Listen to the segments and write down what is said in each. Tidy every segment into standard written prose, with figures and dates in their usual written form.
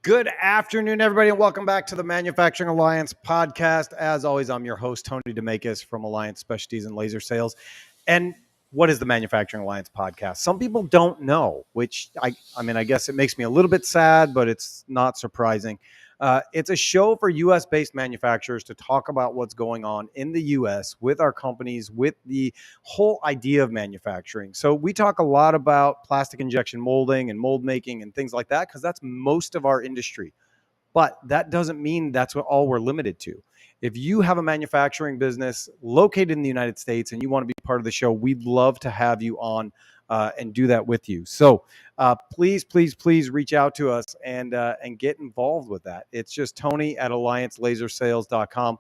Good afternoon, everybody, and welcome back to the Manufacturing Alliance podcast. As always, I'm your host, Tony Demakis from Alliance Specialties and Laser Sales. And what is the Manufacturing Alliance podcast? Some people don't know, which I guess it makes me a little bit sad, but it's not surprising. It's a show for U.S.-based manufacturers to talk about what's going on in the U.S. with our companies, with the whole idea of manufacturing. So we talk a lot about plastic injection molding and mold making and things like that because that's most of our industry. But that doesn't mean that's all we're limited to. If you have a manufacturing business located in the United States and you want to be part of the show, we'd love to have you on and do that with you. So please reach out to us and get involved with that. It's just Tony at AllianceLaserSales.com.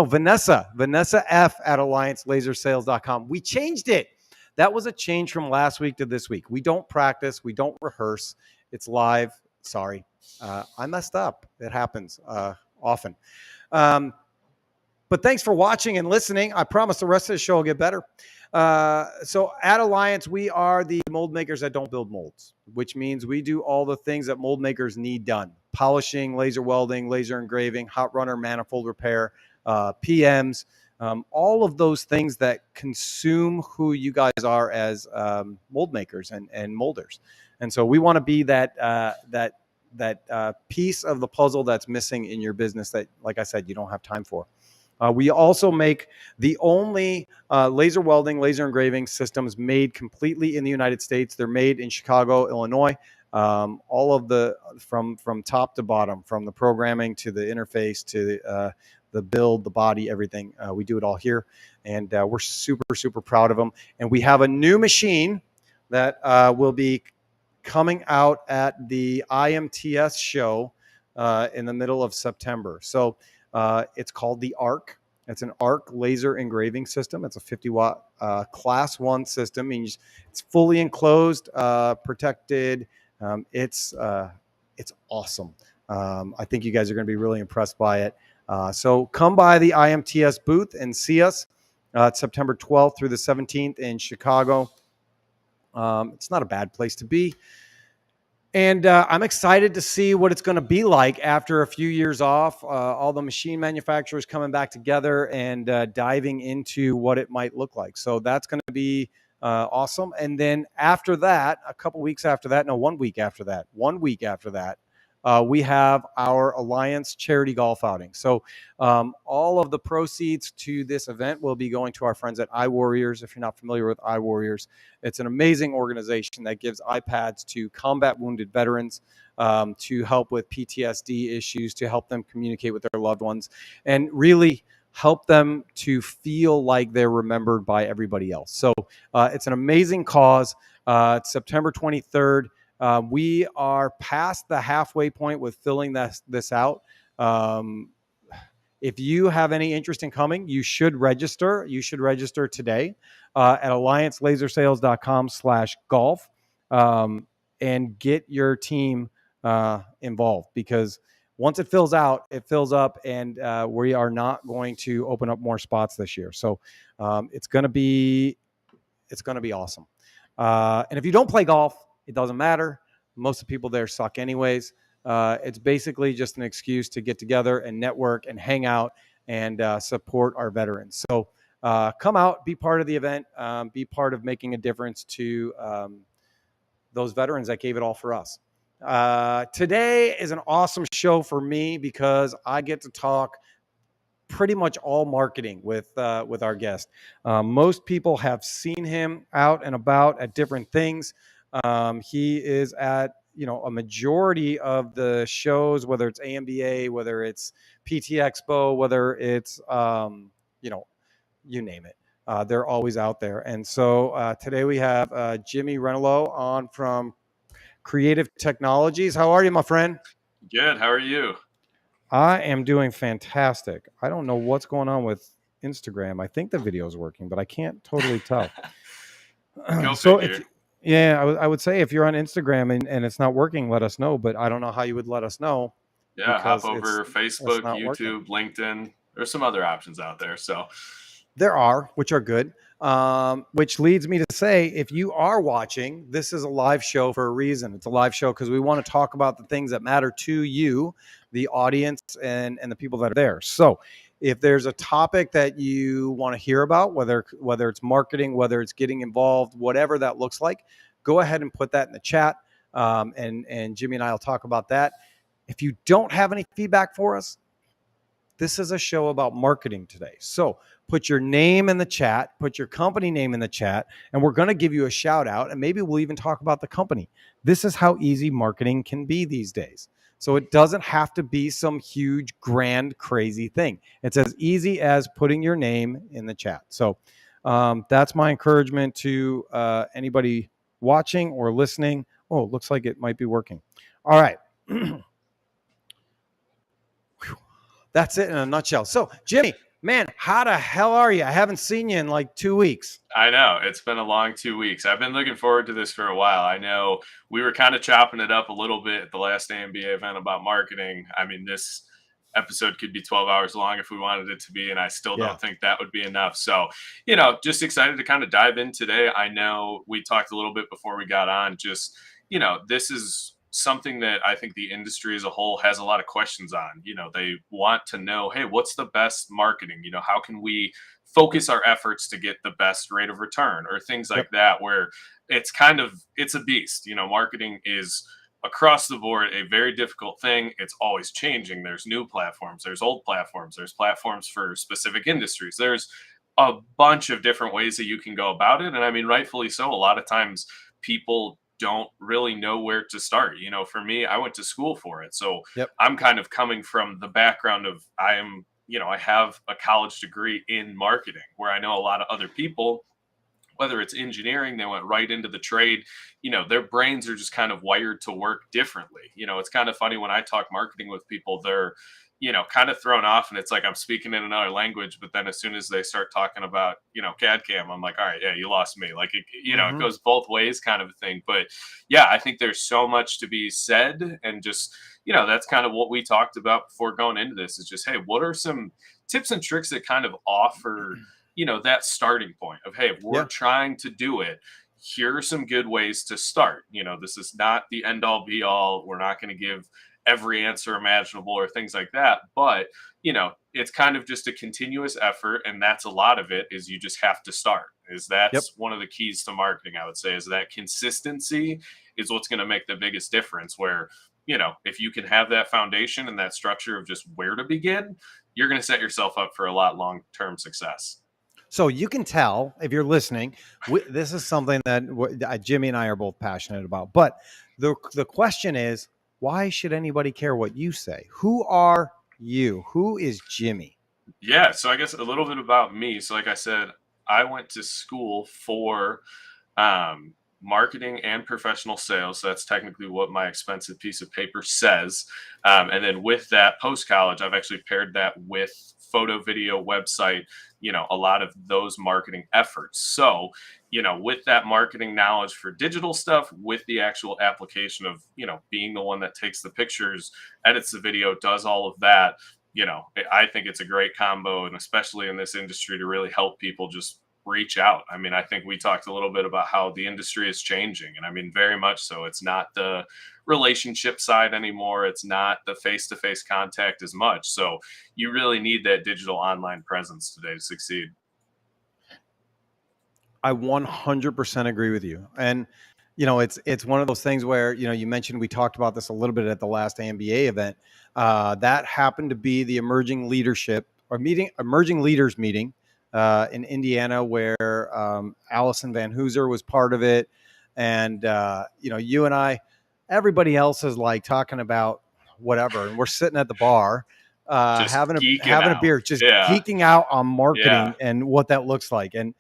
Vanessa F at AllianceLaserSales.com. We changed it. That was a change from last week to this week. We don't practice. We don't rehearse. It's live. Sorry. I messed up. It happens often. But thanks for watching and listening. I promise the rest of the show will get better. So at Alliance, we are the mold makers that don't build molds, which means we do all the things that mold makers need done. Polishing, laser welding, laser engraving, hot runner, manifold repair, PMs, all of those things that consume who you guys are as mold makers and molders. And so we want to be that piece of the puzzle that's missing in your business that, like I said, you don't have time for. We also make the only laser welding, laser engraving systems made completely in the United States. They're made in Chicago, Illinois. All of the from top to bottom, from the programming to the interface to the build, the body, everything. We do it all here, and we're super proud of them. And we have a new machine that will be coming out at the IMTS show in the middle of September. So it's called the ARC. It's an ARC laser engraving system. It's a 50-watt class 1 system. Means it's fully enclosed, protected. It's awesome. I think you guys are going to be really impressed by it. So come by the IMTS booth and see us. It's September 12th through the 17th in Chicago. It's not a bad place to be. And I'm excited to see what it's going to be like after a few years off, all the machine manufacturers coming back together and diving into what it might look like. So that's going to be awesome. And then after that, 1 week after that, we have our Alliance charity golf outing. So all of the proceeds to this event will be going to our friends at iWarriors. If you're not familiar with iWarriors, it's an amazing organization that gives iPads to combat wounded veterans to help with PTSD issues, to help them communicate with their loved ones, and really help them to feel like they're remembered by everybody else. So it's an amazing cause. It's September 23rd. We are past the halfway point with filling this out. If you have any interest in coming, you should register. You should register today at AllianceLaserSales.com/golf and get your team involved, because once it fills out, it fills up, and we are not going to open up more spots this year. So it's going to be awesome. And if you don't play golf, it doesn't matter. Most of the people there suck anyways. It's basically just an excuse to get together and network and hang out and support our veterans. So come out, be part of the event, be part of making a difference to those veterans that gave it all for us. Today is an awesome show for me because I get to talk pretty much all marketing with our guest. Most people have seen him out and about at different things. He is at a majority of the shows, whether it's AMBA, whether it's PT Expo, whether it's you name it. They're always out there. And so today we have Jimmy Renallo on from Creative Technologies. How are you, my friend? Good. How are you? I am doing fantastic. I don't know what's going on with Instagram. I think the video is working, but I can't totally tell. So I would say if you're on Instagram and it's not working, let us know. But I don't know how you would let us know. Yeah, hop over Facebook, YouTube, LinkedIn. There's some other options out there. So there are, which are good. Which leads me to say, if you are watching, this is a live show for a reason. It's a live show because we want to talk about the things that matter to you, the audience, and the people that are there. So if there's a topic that you want to hear about, whether it's marketing, whether it's getting involved, whatever that looks like, go ahead and put that in the chat. And Jimmy and I will talk about that. If you don't have any feedback for us, this is a show about marketing today. So put your name in the chat, put your company name in the chat, and we're going to give you a shout out, and maybe we'll even talk about the company. This is how easy marketing can be these days. So it doesn't have to be some huge, grand, crazy thing. It's as easy as putting your name in the chat. So that's my encouragement to anybody watching or listening. Oh, it looks like it might be working. All right. That's it in a nutshell. So, Jimmy, man, how the hell are you? I haven't seen you in like 2 weeks. I know. It's been a long 2 weeks. I've been looking forward to this for a while. I know we were kind of chopping it up a little bit at the last AMBA event about marketing. I mean, this episode could be 12 hours long if we wanted it to be, and I still don't think that would be enough. So, just excited to kind of dive in today. I know we talked a little bit before we got on, just, this is something that I think the industry as a whole has a lot of questions on. They want to know, hey, what's the best marketing? How can we focus our efforts to get the best rate of return or things like that, where it's a beast. Marketing is across the board a very difficult thing. It's always changing. There's new platforms, there's old platforms, there's platforms for specific industries. There's a bunch of different ways that you can go about it. And I mean, rightfully so, a lot of times people don't really know where to start. For me, I went to school for it. So I'm kind of coming from the background of I have a college degree in marketing, where I know a lot of other people, whether it's engineering, they went right into the trade, their brains are just kind of wired to work differently. It's kind of funny when I talk marketing with people, they're, kind of thrown off, and it's like I'm speaking in another language. But then as soon as they start talking about, CAD CAM, I'm like, all right, yeah, you lost me. Like, it goes both ways kind of a thing. But yeah, I think there's so much to be said. And just, that's kind of what we talked about before going into this, is just, hey, what are some tips and tricks that kind of offer, that starting point of, hey, if we're trying to do it, here are some good ways to start. This is not the end all be all. We're not going to give every answer imaginable or things like that. But, it's kind of just a continuous effort. And that's a lot of it, is you just have to start. That's one of the keys to marketing, I would say, is that consistency is what's going to make the biggest difference, where, if you can have that foundation and that structure of just where to begin, you're going to set yourself up for a lot long-term success. So you can tell, if you're listening, this is something that Jimmy and I are both passionate about. But the question is, why should anybody care what you say? Who are you? Who is Jimmy? Yeah, so I guess a little bit about me. So like I said, I went to school for marketing and professional sales. So that's technically what my expensive piece of paper says. And then with that, post-college, I've actually paired that with photo, video, website, a lot of those marketing efforts. So, with that marketing knowledge for digital stuff, with the actual application of, being the one that takes the pictures, edits the video, does all of that, I think it's a great combo, and especially in this industry, to really help people just reach out. I mean, I think we talked a little bit about how the industry is changing, and I mean, very much so. It's not the relationship side anymore. It's not the face-to-face contact as much. So you really need that digital online presence today to succeed. I 100% agree with you. And, it's one of those things where, you mentioned, we talked about this a little bit at the last AMBA event. That happened to be the emerging leaders meeting in Indiana, where Allison Van Hooser was part of it. And, you and I, everybody else is like talking about whatever. And we're sitting at the bar, having a beer, just geeking out on marketing and what that looks like. And,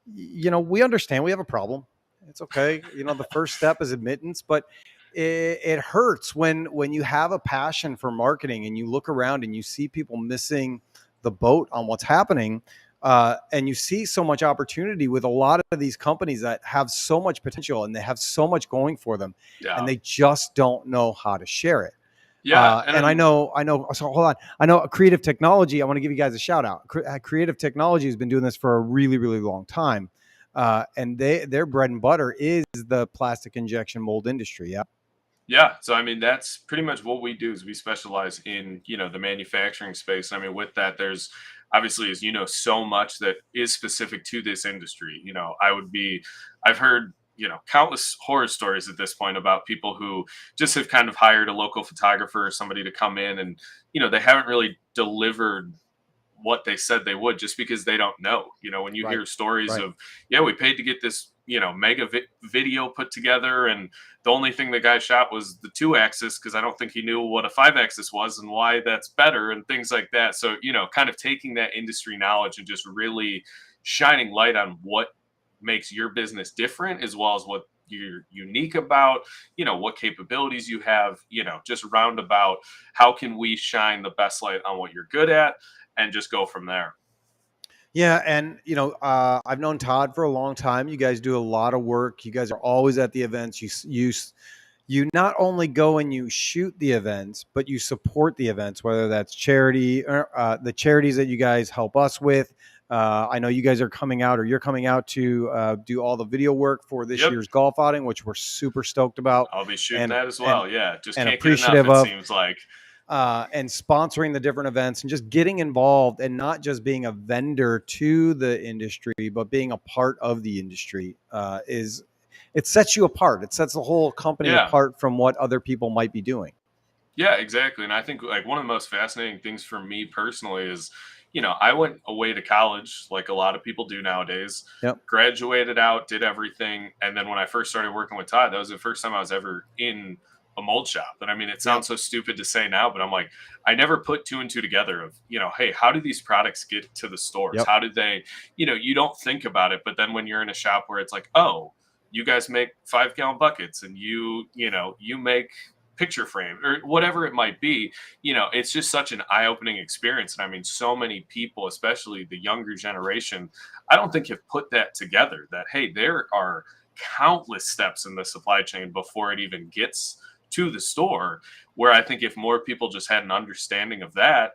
we understand we have a problem. It's okay. The first step is admittance, but it hurts when you have a passion for marketing and you look around and you see people missing the boat on what's happening. And you see so much opportunity with a lot of these companies that have so much potential and they have so much going for them, and they just don't know how to share it. Yeah. And I know. So hold on. I know Creative Technology. I want to give you guys a shout out. Creative Technology has been doing this for a really, really long time, and their bread and butter is the plastic injection mold industry. Yeah. Yeah, so I mean that's pretty much what we do is we specialize in, the manufacturing space. I mean with that there's obviously as you know so much that is specific to this industry. I've heard, countless horror stories at this point about people who just have kind of hired a local photographer or somebody to come in and, they haven't really delivered what they said they would just because they don't know. When you Right. hear stories Right. of, yeah, we paid to get this, video put together, and the only thing the guy shot was the 2-axis because I don't think he knew what a 5-axis was and why that's better and things like that. So, kind of taking that industry knowledge and just really shining light on what makes your business different as well as what you're unique about, what capabilities you have, just roundabout, how can we shine the best light on what you're good at and just go from there. Yeah, and I've known Todd for a long time. You guys do a lot of work. You guys are always at the events. You not only go and you shoot the events, but you support the events, whether that's charity or the charities that you guys help us with. I know you guys are coming out, or you're coming out to do all the video work for this Yep. year's golf outing, which we're super stoked about, I'll be shooting and that as and well. Yeah. Just and can't get enough, appreciative it of, seems like. and sponsoring the different events and just getting involved and not just being a vendor to the industry, but being a part of the industry is it sets you apart. It sets the whole company Yeah. apart from what other people might be doing. Yeah, exactly. And I think like one of the most fascinating things for me personally is, I went away to college like a lot of people do nowadays, Yep. graduated out, did everything. And then when I first started working with Todd, that was the first time I was ever in a mold shop. And I mean, it Yep. sounds so stupid to say now, but I'm like, I never put two and two together of, hey, how do these products get to the stores? Yep. How did they, you don't think about it. But then when you're in a shop where it's like, oh, you guys make 5-gallon buckets and you make picture frame or whatever it might be, it's just such an eye-opening experience. And I mean so many people, especially the younger generation, I don't think have put that together, that hey, there are countless steps in the supply chain before it even gets to the store, where I think if more people just had an understanding of that,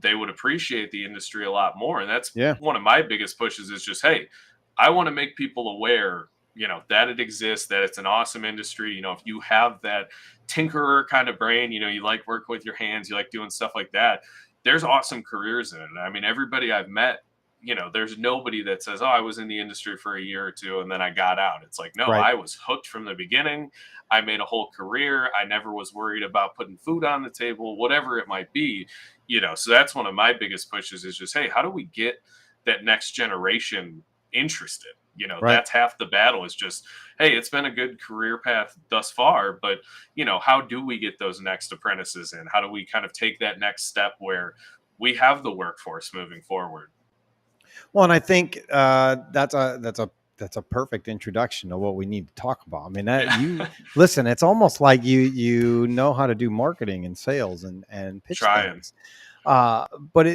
they would appreciate the industry a lot more. And that's Yeah. one of my biggest pushes is just, hey, I want to make people aware, that it exists, that it's an awesome industry. If you have that tinkerer kind of brain, you like working with your hands, you like doing stuff like that, there's awesome careers in it. I mean, everybody I've met, there's nobody that says, oh, I was in the industry for a year or two and then I got out. It's like, no, Right. I was hooked from the beginning. I made a whole career. I never was worried about putting food on the table, whatever it might be, so that's one of my biggest pushes is just, hey, how do we get that next generation interested? Right. That's half the battle is just, hey, it's been a good career path thus far, but how do we get those next apprentices in? How do we kind of take that next step where we have the workforce moving forward? Well, and I think that's a perfect introduction to what we need to talk about. I mean, that Yeah. you listen, it's almost like you know how to do marketing and sales and pitch Trying. things. But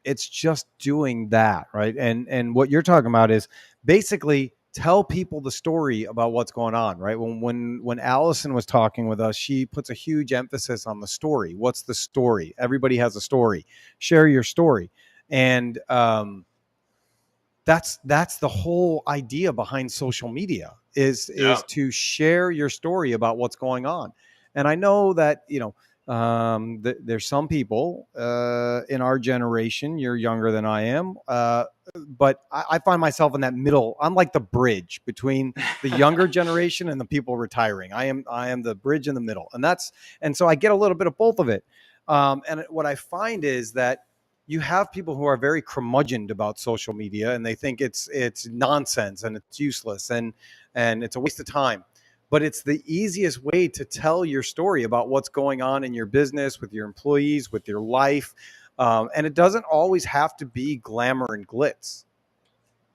it's just doing that, right? And what you're talking about is basically tell people the story about what's going on, right? When Allison was talking with us, she puts a huge emphasis on the story. What's the story? Everybody has a story. Share your story. And that's the whole idea behind social media is Yeah. to share your story about what's going on. And I know that there's some people in our generation. You're younger than I am, but I find myself in that middle. I'm like the bridge between the younger generation and the people retiring. I am the bridge in the middle, and so I get a little bit of both of it. And what I find is that you have people who are very curmudgeoned about social media and they think it's nonsense and it's useless and it's a waste of time. But it's the easiest way to tell your story about what's going on in your business, with your employees, with your life. And it doesn't always have to be glamour and glitz.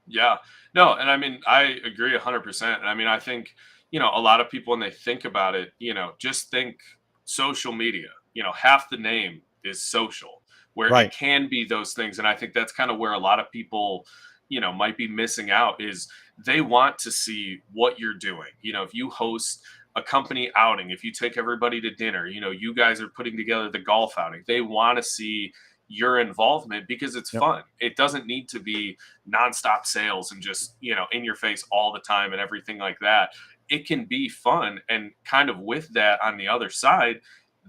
Yeah. No, and I mean, I agree 100%. And I mean, I think, a lot of people when they think about it, just think social media, half the name is social, where it Right. can be those things. And I think that's kind of where a lot of people, might be missing out is they want to see what you're doing. If you host a company outing, if you take everybody to dinner, you guys are putting together the golf outing, they want to see your involvement because it's Yep. fun. It doesn't need to be nonstop sales and just, in your face all the time and everything like that. It can be fun. And kind of with that on the other side,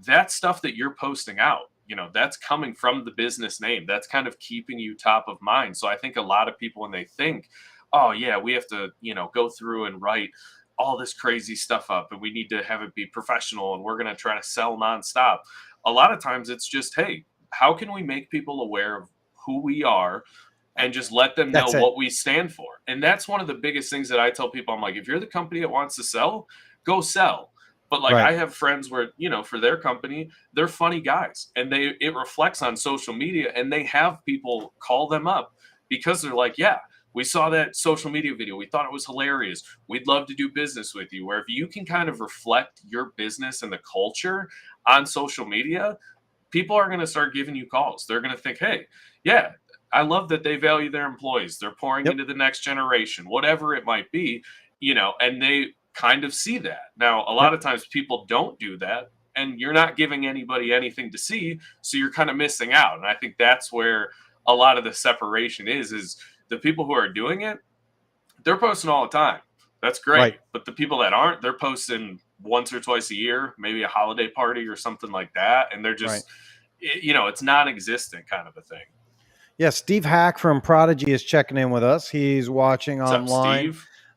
that stuff that you're posting out, that's coming from the business name. That's kind of keeping you top of mind. So I think a lot of people, when they think, oh yeah, we have to, go through and write all this crazy stuff up and we need to have it be professional and we're going to try to sell nonstop. A lot of times it's just, hey, how can we make people aware of who we are and just let them know That's it. what we stand for? And that's one of the biggest things that I tell people. I'm like, if you're the company that wants to sell, go sell. But like, Right. I have friends where, for their company, they're funny guys and it reflects on social media, and they have people call them up because they're like, yeah, we saw that social media video. We thought it was hilarious. We'd love to do business with you. Where if you can kind of reflect your business and the culture on social media, people are going to start giving you calls. They're going to think, hey, yeah, I love that they value their employees. They're pouring Yep. into the next generation, whatever it might be, and they kind of see that. Now, a lot of times people don't do that, and you're not giving anybody anything to see. So you're kind of missing out. And I think that's where a lot of the separation is the people who are doing it, they're posting all the time. That's great. Right. But the people that aren't, they're posting once or twice a year, maybe a holiday party or something like that. And they're just, it's non-existent kind of a thing. Yeah, Steve Hack from Prodigy is checking in with us. He's watching What's online.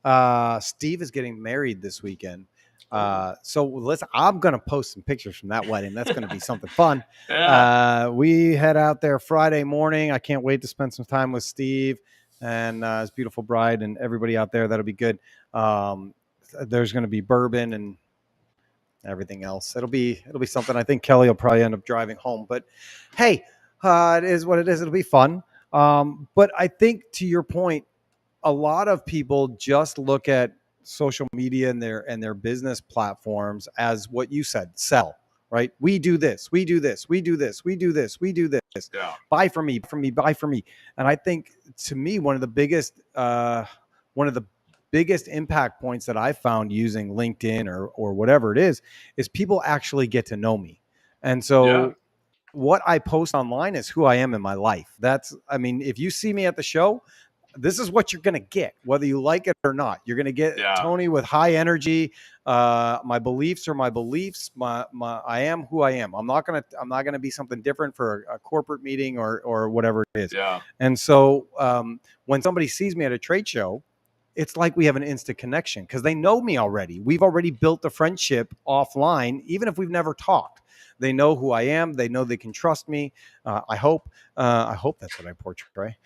up, Steve? Steve is getting married this weekend. So listen, I'm going to post some pictures from that wedding. That's going to be something fun. Yeah. We head out there Friday morning. I can't wait to spend some time with Steve and his beautiful bride and everybody out there. That'll be good. There's going to be bourbon and everything else. It'll be something. I think Kelly will probably end up driving home, but hey, it is what it is. It'll be fun. But I think, to your point, a lot of people just look at social media and their business platforms as what you said, sell, right? We do this, we do this, we do this, we do this, we do this. Yeah. Buy from me, buy from me. And I think, to me, one of the biggest impact points that I found using LinkedIn or whatever it is people actually get to know me. And so what I post online is who I am in my life. If you see me at the show, this is what you're going to get, whether you like it or not. You're going to get Tony with high energy. My beliefs are my beliefs. I am who I am. I'm not going to be something different for a corporate meeting or whatever it is. Yeah. And so when somebody sees me at a trade show, it's like we have an instant connection because they know me already. We've already built a friendship offline, even if we've never talked. They know who I am. They know they can trust me. I hope that's what I portray.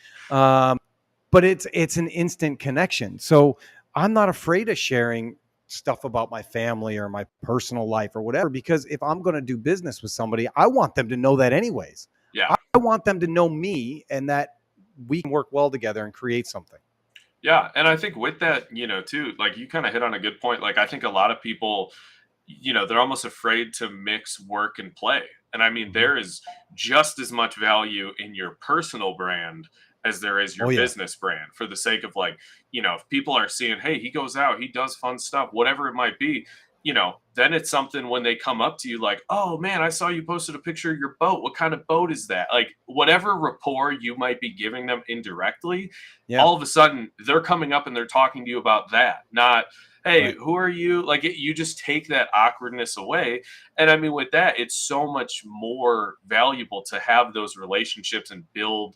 But it's an instant connection. So I'm not afraid of sharing stuff about my family or my personal life or whatever, because if I'm going to do business with somebody, I want them to know that anyways. Yeah. I want them to know me and that we can work well together and create something. Yeah. And I think with that, too, like you kind of hit on a good point. Like I think a lot of people, they're almost afraid to mix work and play. And I mean, there is just as much value in your personal brand as there is your business brand, for the sake of like, if people are seeing, hey, he goes out, he does fun stuff, whatever it might be, then it's something when they come up to you like, oh man, I saw you posted a picture of your boat. What kind of boat is that? Like whatever rapport you might be giving them indirectly, all of a sudden they're coming up and they're talking to you about that, not, hey, who are you? Like you just take that awkwardness away. And I mean, with that, it's so much more valuable to have those relationships and build,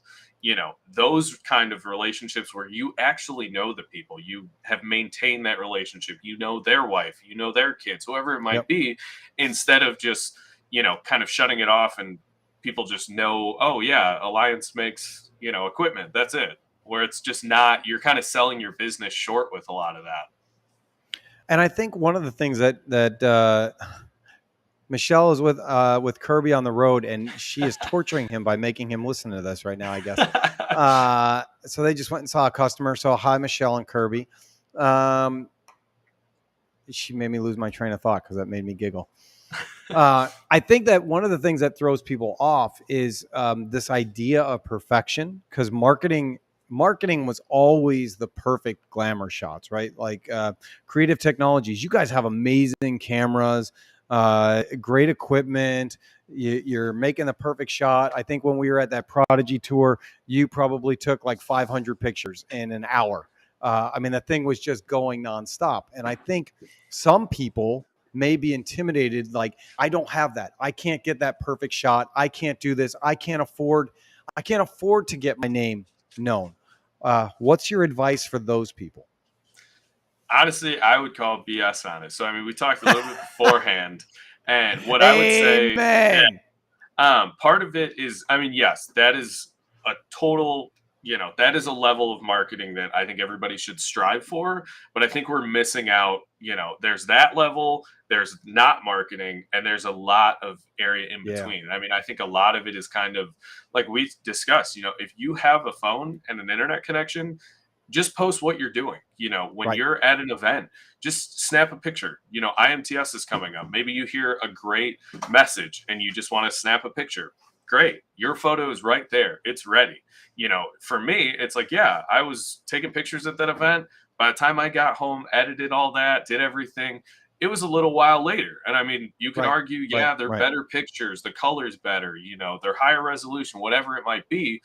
those kind of relationships where you actually know the people. You have maintained that relationship. You know their wife, you know their kids, whoever it might be, instead of just, kind of shutting it off and people just know, oh yeah, Alliance makes, equipment. That's it. Where it's just not, you're kind of selling your business short with a lot of that. And I think one of the things that Michelle is with Kirby on the road, and she is torturing him by making him listen to this right now, I guess. So they just went and saw a customer. So hi, Michelle and Kirby. She made me lose my train of thought because that made me giggle. I think that one of the things that throws people off is this idea of perfection, because marketing marketing was always the perfect glamour shots, right? Like creative technologies. You guys have amazing cameras, great equipment. You're making the perfect shot. I think when we were at that Prodigy tour, you probably took like 500 pictures in an hour. I mean, the thing was just going nonstop. And I think some people may be intimidated, like, I don't have that. I can't get that perfect shot. I can't do this. I can't afford to get my name known. What's your advice for those people? Honestly, I would call BS on it. So I mean, we talked a little bit beforehand, and what I would say, yeah, Amen. part of it is, I mean, yes, that is a total, that is a level of marketing that I think everybody should strive for. But I think we're missing out. There's that level, there's not marketing, and there's a lot of area in Yeah. between. I mean, I think a lot of it is kind of like we discussed, if you have a phone and an internet connection, just post what you're doing. When Right. you're at an event, just snap a picture. IMTS is coming up. Maybe you hear a great message and you just want to snap a picture. Great. Your photo is right there. It's ready. For me, it's like, yeah, I was taking pictures at that event. By the time I got home, edited all that, did everything, it was a little while later. And I mean, you can Right. argue, Right. yeah, they're Right. better pictures, the color's better, they're higher resolution, whatever it might be.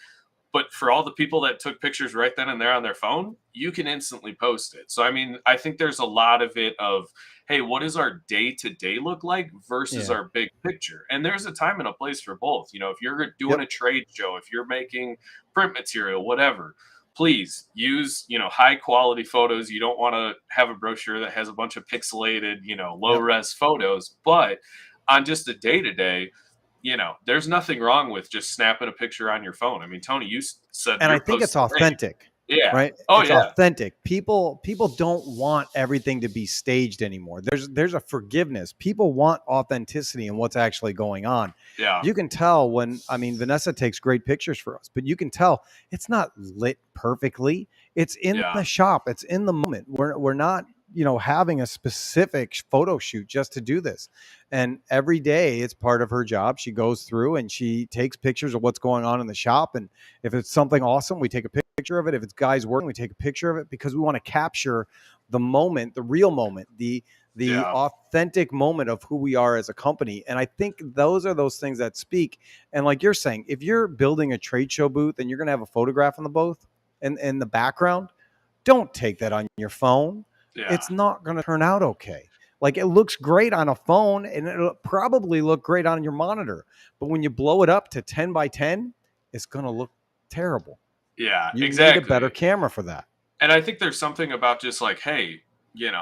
But for all the people that took pictures right then and there on their phone, you can instantly post it. So I mean, I think there's a lot of it of, hey, what does our day to day look like versus Yeah. our big picture? And there's a time and a place for both. If you're doing Yep. a trade show, if you're making print material, whatever, please use, high quality photos. You don't want to have a brochure that has a bunch of pixelated, low Yep. res photos. But on just a day to day, there's nothing wrong with just snapping a picture on your phone. I mean, Tony, you said And I you're think it's posting great. authentic, Yeah. right? Oh It's yeah. authentic. People don't want everything to be staged anymore. There's a forgiveness. People want authenticity in what's actually going on. Yeah. You can tell when, I mean, Vanessa takes great pictures for us, but you can tell it's not lit perfectly. It's in Yeah. the shop. It's in the moment. We're not, having a specific photo shoot just to do this. And every day it's part of her job. She goes through and she takes pictures of what's going on in the shop. And if it's something awesome, we take a picture of it. If it's guys working, we take a picture of it because we want to capture the moment, the real moment, the Yeah. authentic moment of who we are as a company. And I think those are those things that speak. And like you're saying, if you're building a trade show booth and you're going to have a photograph in the booth and in the background, don't take that on your phone. Yeah. It's not going to turn out okay. Like, it looks great on a phone and it'll probably look great on your monitor. But when you blow it up to 10 by 10, it's going to look terrible. Yeah. You need a better Exactly. camera for that. And I think there's something about just like, hey,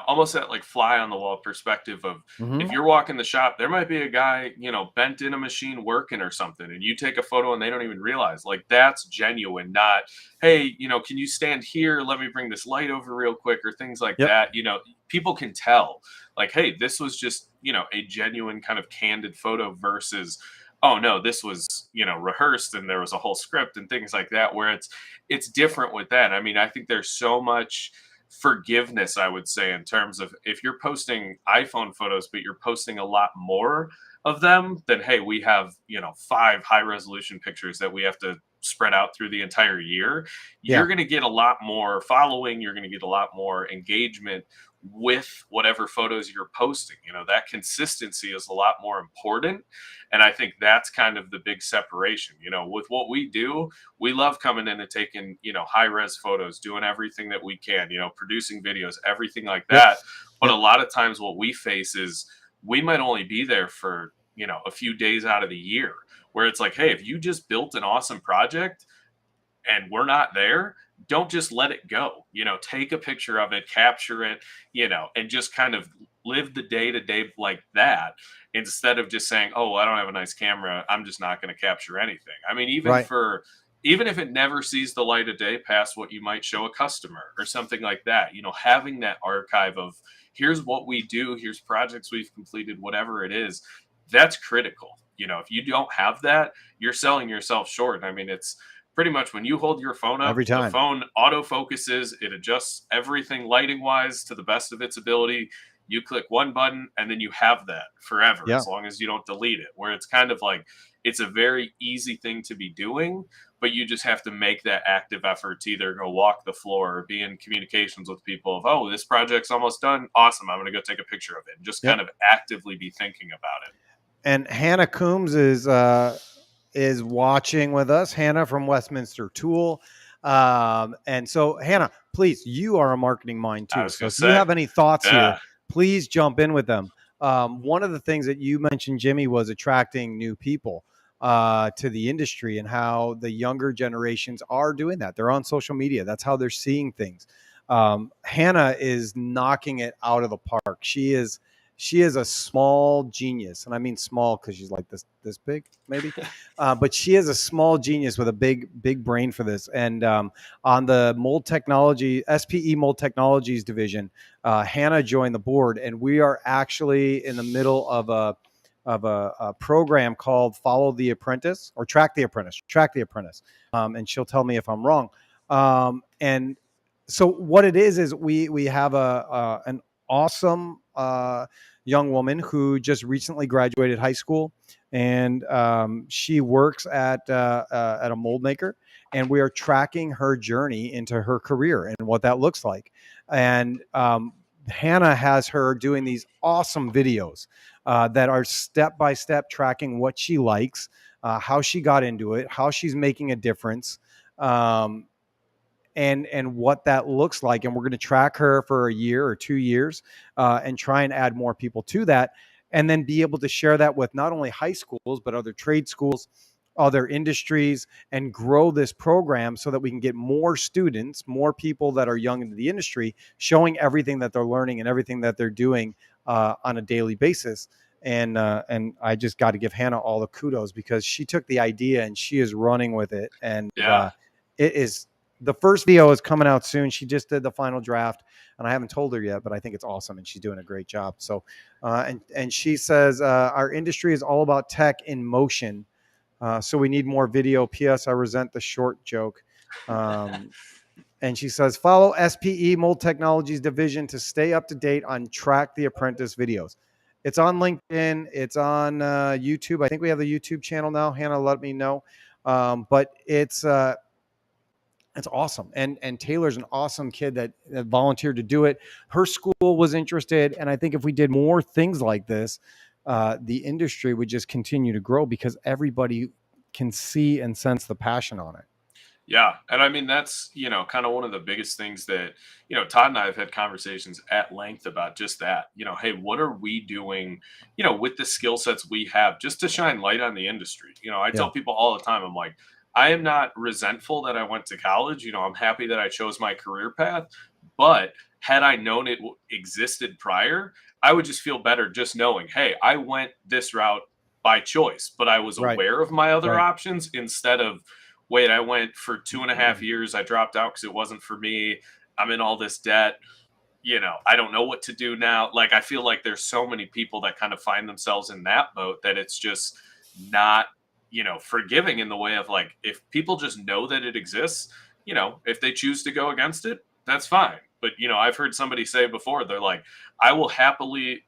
almost that like fly on the wall perspective of if Mm-hmm. you're walking the shop, there might be a guy, bent in a machine working or something, and you take a photo and they don't even realize. Like, that's genuine, not, hey, can you stand here? Let me bring this light over real quick, or things like Yep. that. People can tell, like, hey, this was just, a genuine kind of candid photo versus, oh no, this was, rehearsed and there was a whole script and things like that, where it's different with that. I mean, I think there's so much forgiveness, I would say, in terms of if you're posting iPhone photos, but you're posting a lot more of them, then hey, we have, 5 high resolution pictures that we have to spread out through the entire year. Yeah. You're going to get a lot more following, you're going to get a lot more engagement with whatever photos you're posting. That consistency is a lot more important. And I think that's kind of the big separation. With what we do, we love coming in and taking, high res photos, doing everything that we can, producing videos, everything like Yep. that. But a Yep. lot of times what we face is we might only be there for, a few days out of the year, where it's like, hey, if you just built an awesome project and we're not there, don't just let it go. Take a picture of it, capture it, and just kind of live the day to day like that, instead of just saying, oh, I don't have a nice camera, I'm just not going to capture anything. I mean, Right. even if it never sees the light of day past what you might show a customer or something like that, having that archive of here's what we do, here's projects we've completed, whatever it is, that's critical. If you don't have that, you're selling yourself short. I mean, it's pretty much when you hold your phone up, Every the time. phone auto focuses, it adjusts everything lighting wise to the best of its ability. You click one button and then you have that forever, Yeah. as long as you don't delete it, where it's kind of like, it's a very easy thing to be doing, but you just have to make that active effort to either go walk the floor or be in communications with people of, oh, this project's almost done. Awesome. I'm going to go take a picture of it and just Yep. kind of actively be thinking about it. And Hannah Coombs is watching with us. Hannah from Westminster Tool. And so, Hannah, please, you are a marketing mind I too. was So going to if you say, have any thoughts here, yeah, please jump in with them. One of the things that you mentioned, Jimmy, was attracting new people to the industry and how the younger generations are doing that. They're on social media. That's how they're seeing things. Hannah is knocking it out of the park. She is a small genius, and I mean small because she's like this big, maybe. But she is a small genius with a big brain for this. And on the mold technology, SPE Mold Technologies division, Hannah joined the board, and we are actually in the middle of a program called Follow the Apprentice or Track the Apprentice. And she'll tell me if I'm wrong. And so what it is we have an awesome young woman who just recently graduated high school, and she works at a mold maker, and we are tracking her journey into her career and what that looks like. And Hannah has her doing these awesome videos that are step by step tracking what she likes, how she got into it, how she's making a difference. And what that looks like. And we're going to track her for a year or 2 years and try and add more people to that, and then be able to share that with not only high schools, but other trade schools, other industries, and grow this program so that we can get more students, more people that are young into the industry, showing everything that they're learning and everything that they're doing on a daily basis. And I just got to give Hannah all the kudos because she took the idea and she is running with it. And yeah. it is, the first video is coming out soon. She just did the final draft, and I haven't told her yet, but I think it's awesome, and she's doing a great job. So, and she says our industry is all about tech in motion, so we need more video. P.S. I resent the short joke. And she says follow SPE Mold Technologies division to stay up to date on Track the Apprentice videos. It's on LinkedIn. It's on YouTube. I think we have the YouTube channel now. Hannah, let me know. But it's awesome. And Taylor's an awesome kid that volunteered to do it. Her school was interested. And I think if we did more things like this, the industry would just continue to grow because everybody can see and sense the passion on it. Yeah. And I mean, that's, kind of one of the biggest things that, Todd and I have had conversations at length about just that. Hey, what are we doing, with the skill sets we have just to shine light on the industry? I Yeah. tell people all the time, I'm like, I am not resentful that I went to college. I'm happy that I chose my career path. But had I known it existed prior, I would just feel better just knowing, hey, I went this route by choice, but I was Right. aware of my other Right. options instead of, wait, I went for 2.5 years. I dropped out because it wasn't for me. I'm in all this debt. I don't know what to do now. Like, I feel like there's so many people that kind of find themselves in that boat that it's just not, forgiving in the way of like, if people just know that it exists, if they choose to go against it, that's fine. But, I've heard somebody say before, they're like, I will happily,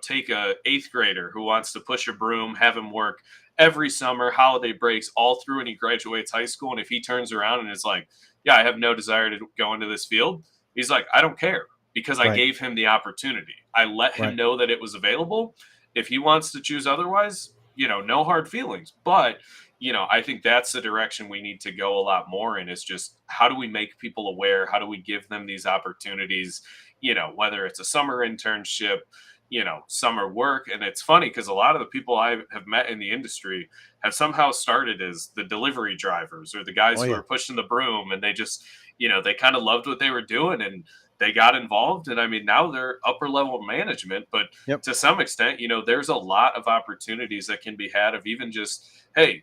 take a eighth grader who wants to push a broom, have him work every summer, holiday breaks, all through, and he graduates high school. And if he turns around and is like, yeah, I have no desire to go into this field, he's like, I don't care because I Right. gave him the opportunity. I let him Right. know that it was available. If he wants to choose otherwise, no hard feelings. But, I think that's the direction we need to go a lot more in, is just how do we make people aware? How do we give them these opportunities, whether it's a summer internship, summer work. And it's funny because a lot of the people I have met in the industry have somehow started as the delivery drivers or the guys Oh who yeah. are pushing the broom, and they just, they kind of loved what they were doing and they got involved. And I mean, now they're upper level management, but Yep. to some extent, there's a lot of opportunities that can be had of even just, hey,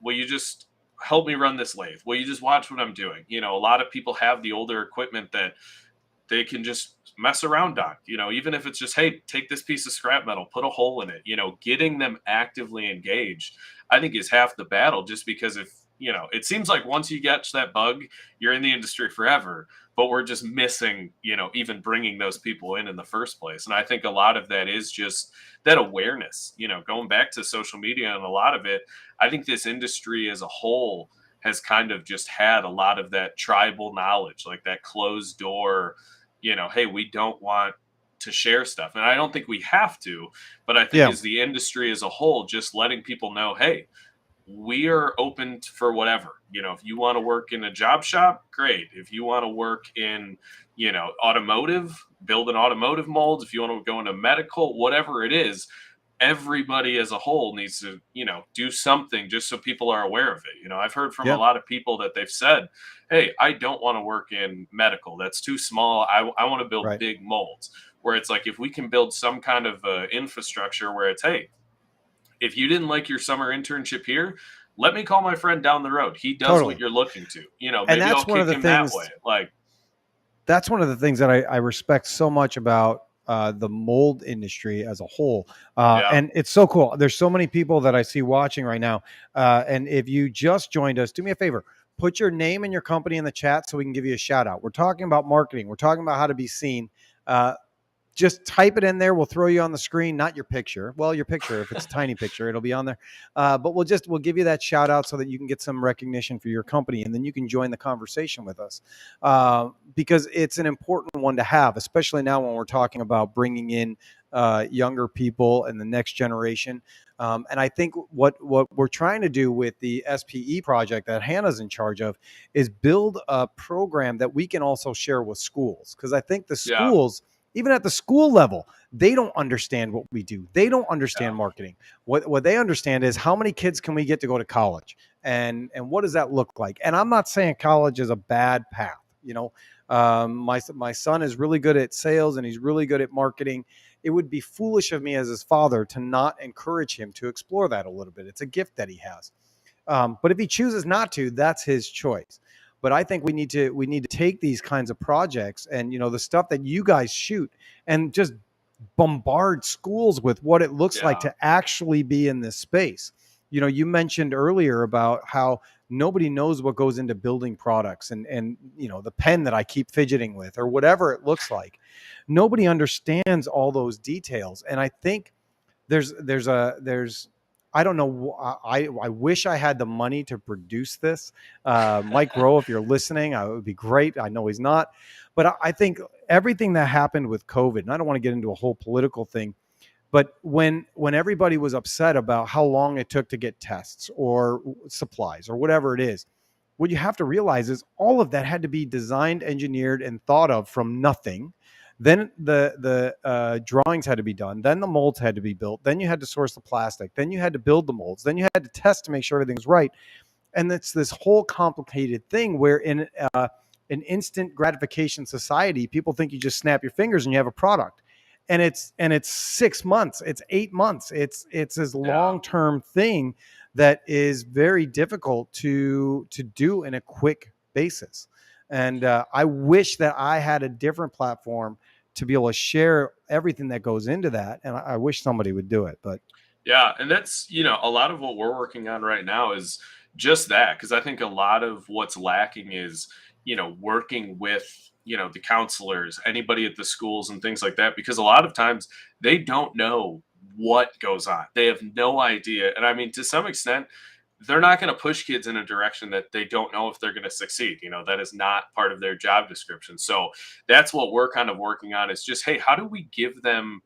will you just help me run this lathe? Will you just watch what I'm doing? A lot of people have the older equipment that they can just mess around on, even if it's just, hey, take this piece of scrap metal, put a hole in it, getting them actively engaged, I think is half the battle. Just because if, it seems like once you catch that bug, you're in the industry forever, but we're just missing, even bringing those people in the first place. And I think a lot of that is just that awareness, going back to social media, and a lot of it, I think this industry as a whole has kind of just had a lot of that tribal knowledge, like that closed door, hey, we don't want to share stuff. And I don't think we have to, but I think Yeah. as the industry as a whole, just letting people know, hey, we are open for whatever. If you want to work in a job shop, great. If you want to work in, automotive, building automotive molds, if you want to go into medical, whatever it is, everybody as a whole needs to, do something just so people are aware of it. I've heard from a Yeah. lot of people that they've said, hey, I don't want to work in medical. That's too small. I want to build Right. big molds, where it's like, if we can build some kind of infrastructure where it's, hey, if you didn't like your summer internship here, let me call my friend down the road. He does what Totally. you're looking to. And Maybe I'll that's one of kick the him that things. way. Like, That's one of the things that I respect so much about the mold industry as a whole. yeah, And it's so cool. There's so many people that I see watching right now. And if you just joined us, do me a favor, put your name and your company in the chat so we can give you a shout out. We're talking about marketing. We're talking about how to be seen. Just type it in there. We'll throw you on the screen, not your picture. Well, your picture, if it's a tiny picture, it'll be on there. But we'll give you that shout out so that you can get some recognition for your company, and then you can join the conversation with us, because it's an important one to have, especially now when we're talking about bringing in younger people and the next generation. And I think what we're trying to do with the SPE project that Hannah's in charge of is build a program that we can also share with schools, because I think the yeah, schools, even at the school level, they don't understand what we do. They don't understand yeah, marketing. What they understand is how many kids can we get to go to college, and what does that look like? And I'm not saying college is a bad path. My son is really good at sales and he's really good at marketing. It would be foolish of me as his father to not encourage him to explore that a little bit. It's a gift that he has. But if he chooses not to, that's his choice. But I think we need to take these kinds of projects and the stuff that you guys shoot and just bombard schools with what it looks like yeah, to actually be in this space. You mentioned earlier about how nobody knows what goes into building products, and the pen that I keep fidgeting with or whatever it looks like. Nobody understands all those details, and I think there's I don't know. I wish I had the money to produce this. Mike Rowe, if you're listening, it would be great. I know he's not, but I think everything that happened with COVID, and I don't want to get into a whole political thing, but when everybody was upset about how long it took to get tests or supplies or whatever it is, what you have to realize is all of that had to be designed, engineered, and thought of from nothing. Then the drawings had to be done. Then the molds had to be built. Then you had to source the plastic. Then you had to build the molds. Then you had to test to make sure everything's right. And it's this whole complicated thing where in an instant gratification society, people think you just snap your fingers and you have a product. And it's 6 months, it's 8 months, it's this yeah. long-term thing that is very difficult to do in a quick basis. And I wish that I had a different platform to be able to share everything that goes into that. And I wish somebody would do it, but Yeah, and that's, a lot of what we're working on right now is just that, because I think a lot of what's lacking is, working with, the counselors, anybody at the schools and things like that, because a lot of times they don't know what goes on. They have no idea. And I mean, to some extent, they're not going to push kids in a direction that they don't know if they're going to succeed. That is not part of their job description. So that's what we're kind of working on, is just, hey, how do we give them,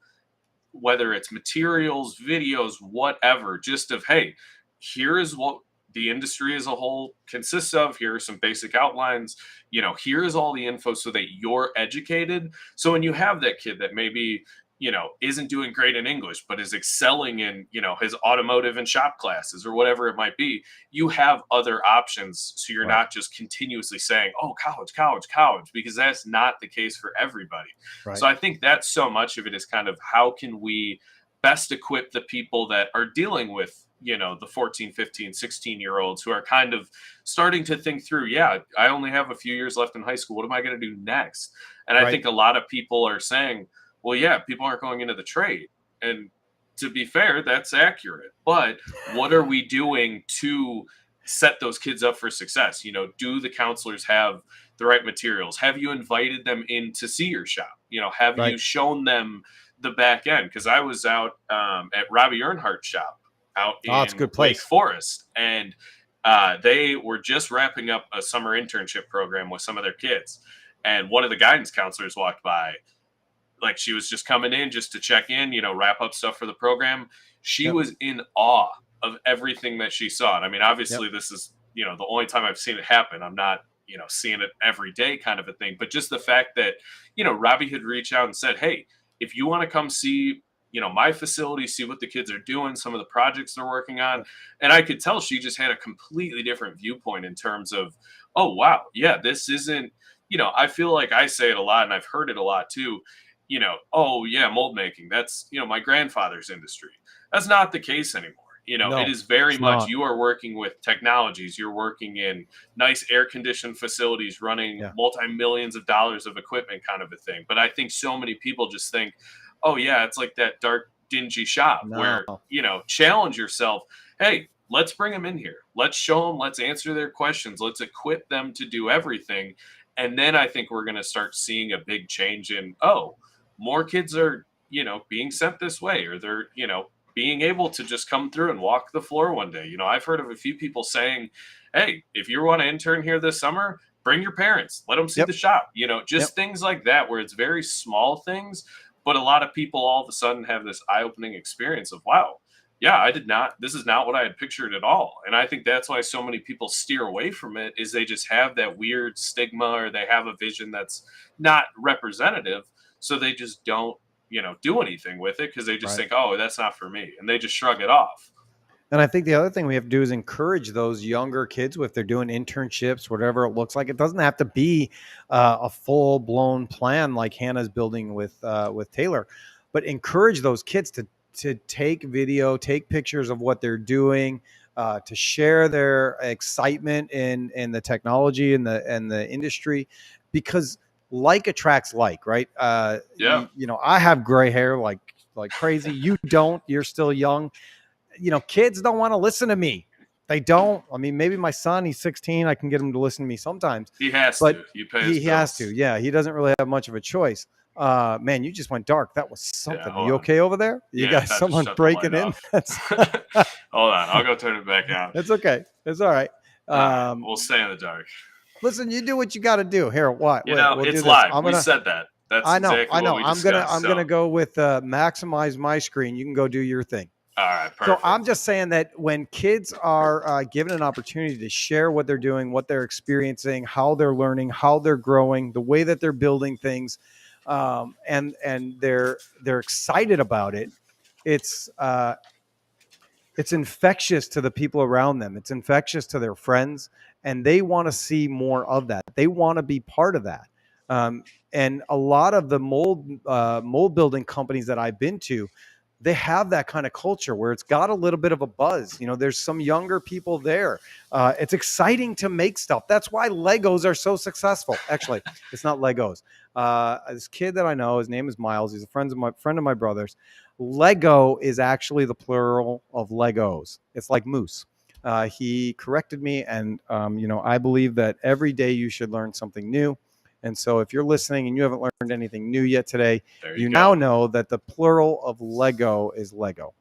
whether it's materials, videos, whatever, just of, hey, here is what the industry as a whole consists of. Here are some basic outlines. Here is all the info so that you're educated. So when you have that kid that maybe, isn't doing great in English, but is excelling in, his automotive and shop classes or whatever it might be, you have other options. So you're right, not just continuously saying, oh, college, college, college, because that's not the case for everybody. right. So I think that's so much of it is kind of how can we best equip the people that are dealing with, the 14, 15, 16-year olds who are kind of starting to think through, yeah, I only have a few years left in high school. What am I going to do next? And I Right. think a lot of people are saying, well, yeah, people aren't going into the trade. And to be fair, that's accurate. But what are we doing to set those kids up for success. Do the counselors have the right materials? Have you invited them in to see your shop? Have Right. you shown them the back end? Because I was out at Robbie Earnhardt's shop out Oh, it's a in good Wake place. Forest, and they were just wrapping up a summer internship program with some of their kids. And one of the guidance counselors walked by, like she was just coming in just to check in, wrap up stuff for the program. She Yep. was in awe of everything that she saw. And I mean, Yep. obviously, this is, the only time I've seen it happen. I'm not, seeing it every day kind of a thing. But just the fact that, Robbie had reached out and said, hey, if you want to come see, my facility, see what the kids are doing, some of the projects they're working on. Yep. And I could tell she just had a completely different viewpoint in terms of, oh, wow, yeah, this isn't, I feel like I say it a lot and I've heard it a lot too. Oh yeah, mold making. That's, my grandfather's industry. That's not the case anymore. It No, is very it's much, not. you are working with technologies. You're working in nice air conditioned facilities running Yeah. multi-millions of dollars of equipment kind of a thing. But I think so many people just think, oh yeah, it's like that dark, dingy shop No. where, challenge yourself. Hey, let's bring them in here. Let's show them, let's answer their questions. Let's equip them to do everything. And then I think we're going to start seeing a big change in, oh, more kids are, being sent this way, or they're, being able to just come through and walk the floor one day. I've heard of a few people saying, hey, if you want to intern here this summer, bring your parents, let them see Yep. the shop, just Yep. things like that, where it's very small things, but a lot of people all of a sudden have this eye-opening experience of, wow, yeah, this is not what I had pictured at all. And I think that's why so many people steer away from it, is they just have that weird stigma, or they have a vision that's not representative. So they just don't, do anything with it, because they just Right. think, oh, that's not for me. And they just shrug it off. And I think the other thing we have to do is encourage those younger kids, if they're doing internships, whatever it looks like. It doesn't have to be a full blown plan like Hannah's building with Taylor, but encourage those kids to take video, take pictures of what they're doing, to share their excitement in the technology and the industry, because like attracts like, right? Yeah. I have gray hair like crazy. You don't. You're still young. Kids don't want to listen to me. They don't. I mean, maybe my son, he's 16. I can get him to listen to me sometimes, He has but to. You pay his he has to. bills. Yeah. He doesn't really have much of a choice. Man, you just went dark. That was Yeah, something. Are hold you on. okay over there? You Yeah, got I just someone shut the light breaking in? off. Hold on, I'll go turn it back on. It's okay. It's all right. All right, we'll stay in the dark. Listen, you do what you got to do. Here, what? Wait, we'll do It's this. live. We said that. That's I know. exactly what we discussed. I'm gonna go with maximize my screen. You can go do your thing. All right, So perfect. I'm just saying that when kids are given an opportunity to share what they're doing, what they're experiencing, how they're learning, how they're growing, the way that they're building things, and they're excited about it, it's infectious to the people around them. It's infectious to their friends, and they want to see more of that. They want to be part of that. And a lot of the mold building companies that I've been to, they have that kind of culture where it's got a little bit of a buzz. There's some younger people there. It's exciting to make stuff. That's why Legos are so successful. Actually, it's not Legos. This kid that I know, his name is Miles. He's a friend of my brother's. Lego is actually the plural of Legos. It's like moose. He corrected me, and I believe that every day you should learn something new. And so if you're listening and you haven't learned anything new yet today, you now know that the plural of Lego is Lego.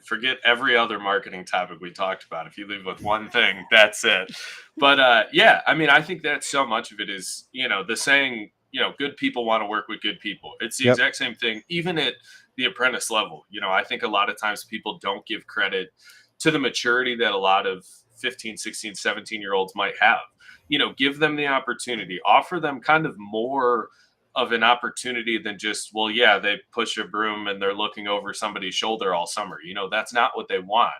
Forget every other marketing topic we talked about. If you leave with one thing, that's it. But yeah, I mean, I think that so much of it is, the saying, good people want to work with good people. It's the exact same thing, even at the apprentice level. I think a lot of times people don't give credit to the maturity that a lot of 15, 16, 17-year-olds might have. Give them the opportunity, offer them kind of more of an opportunity than just, well, yeah, they push a broom and they're looking over somebody's shoulder all summer. That's not what they want.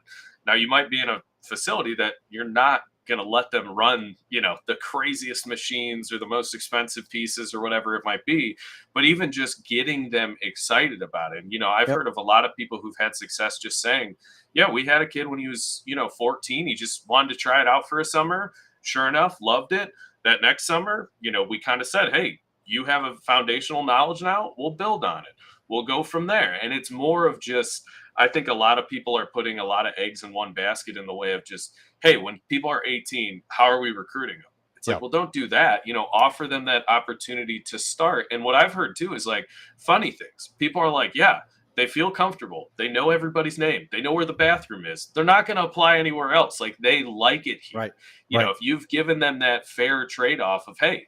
Now, you might be in a facility that you're not going to let them run, the craziest machines or the most expensive pieces or whatever it might be. But even just getting them excited about it. I've heard of a lot of people who've had success just saying, yeah, we had a kid when he was, 14. He just wanted to try it out for a summer. Sure enough, loved it. That next summer, we kind of said, hey, you have a foundational knowledge now, we'll build on it. we'll go from there. And it's more of just, I think a lot of people are putting a lot of eggs in one basket in the way of just, hey, when people are 18, how are we recruiting them? It's like, Yeah. well, don't do that. Offer them that opportunity to start. And what I've heard too is like funny things. People are like, yeah, they feel comfortable. They know everybody's name. They know where the bathroom is. They're not going to apply anywhere else. Like they like it here. Right. Right. If you've given them that fair trade off of, hey,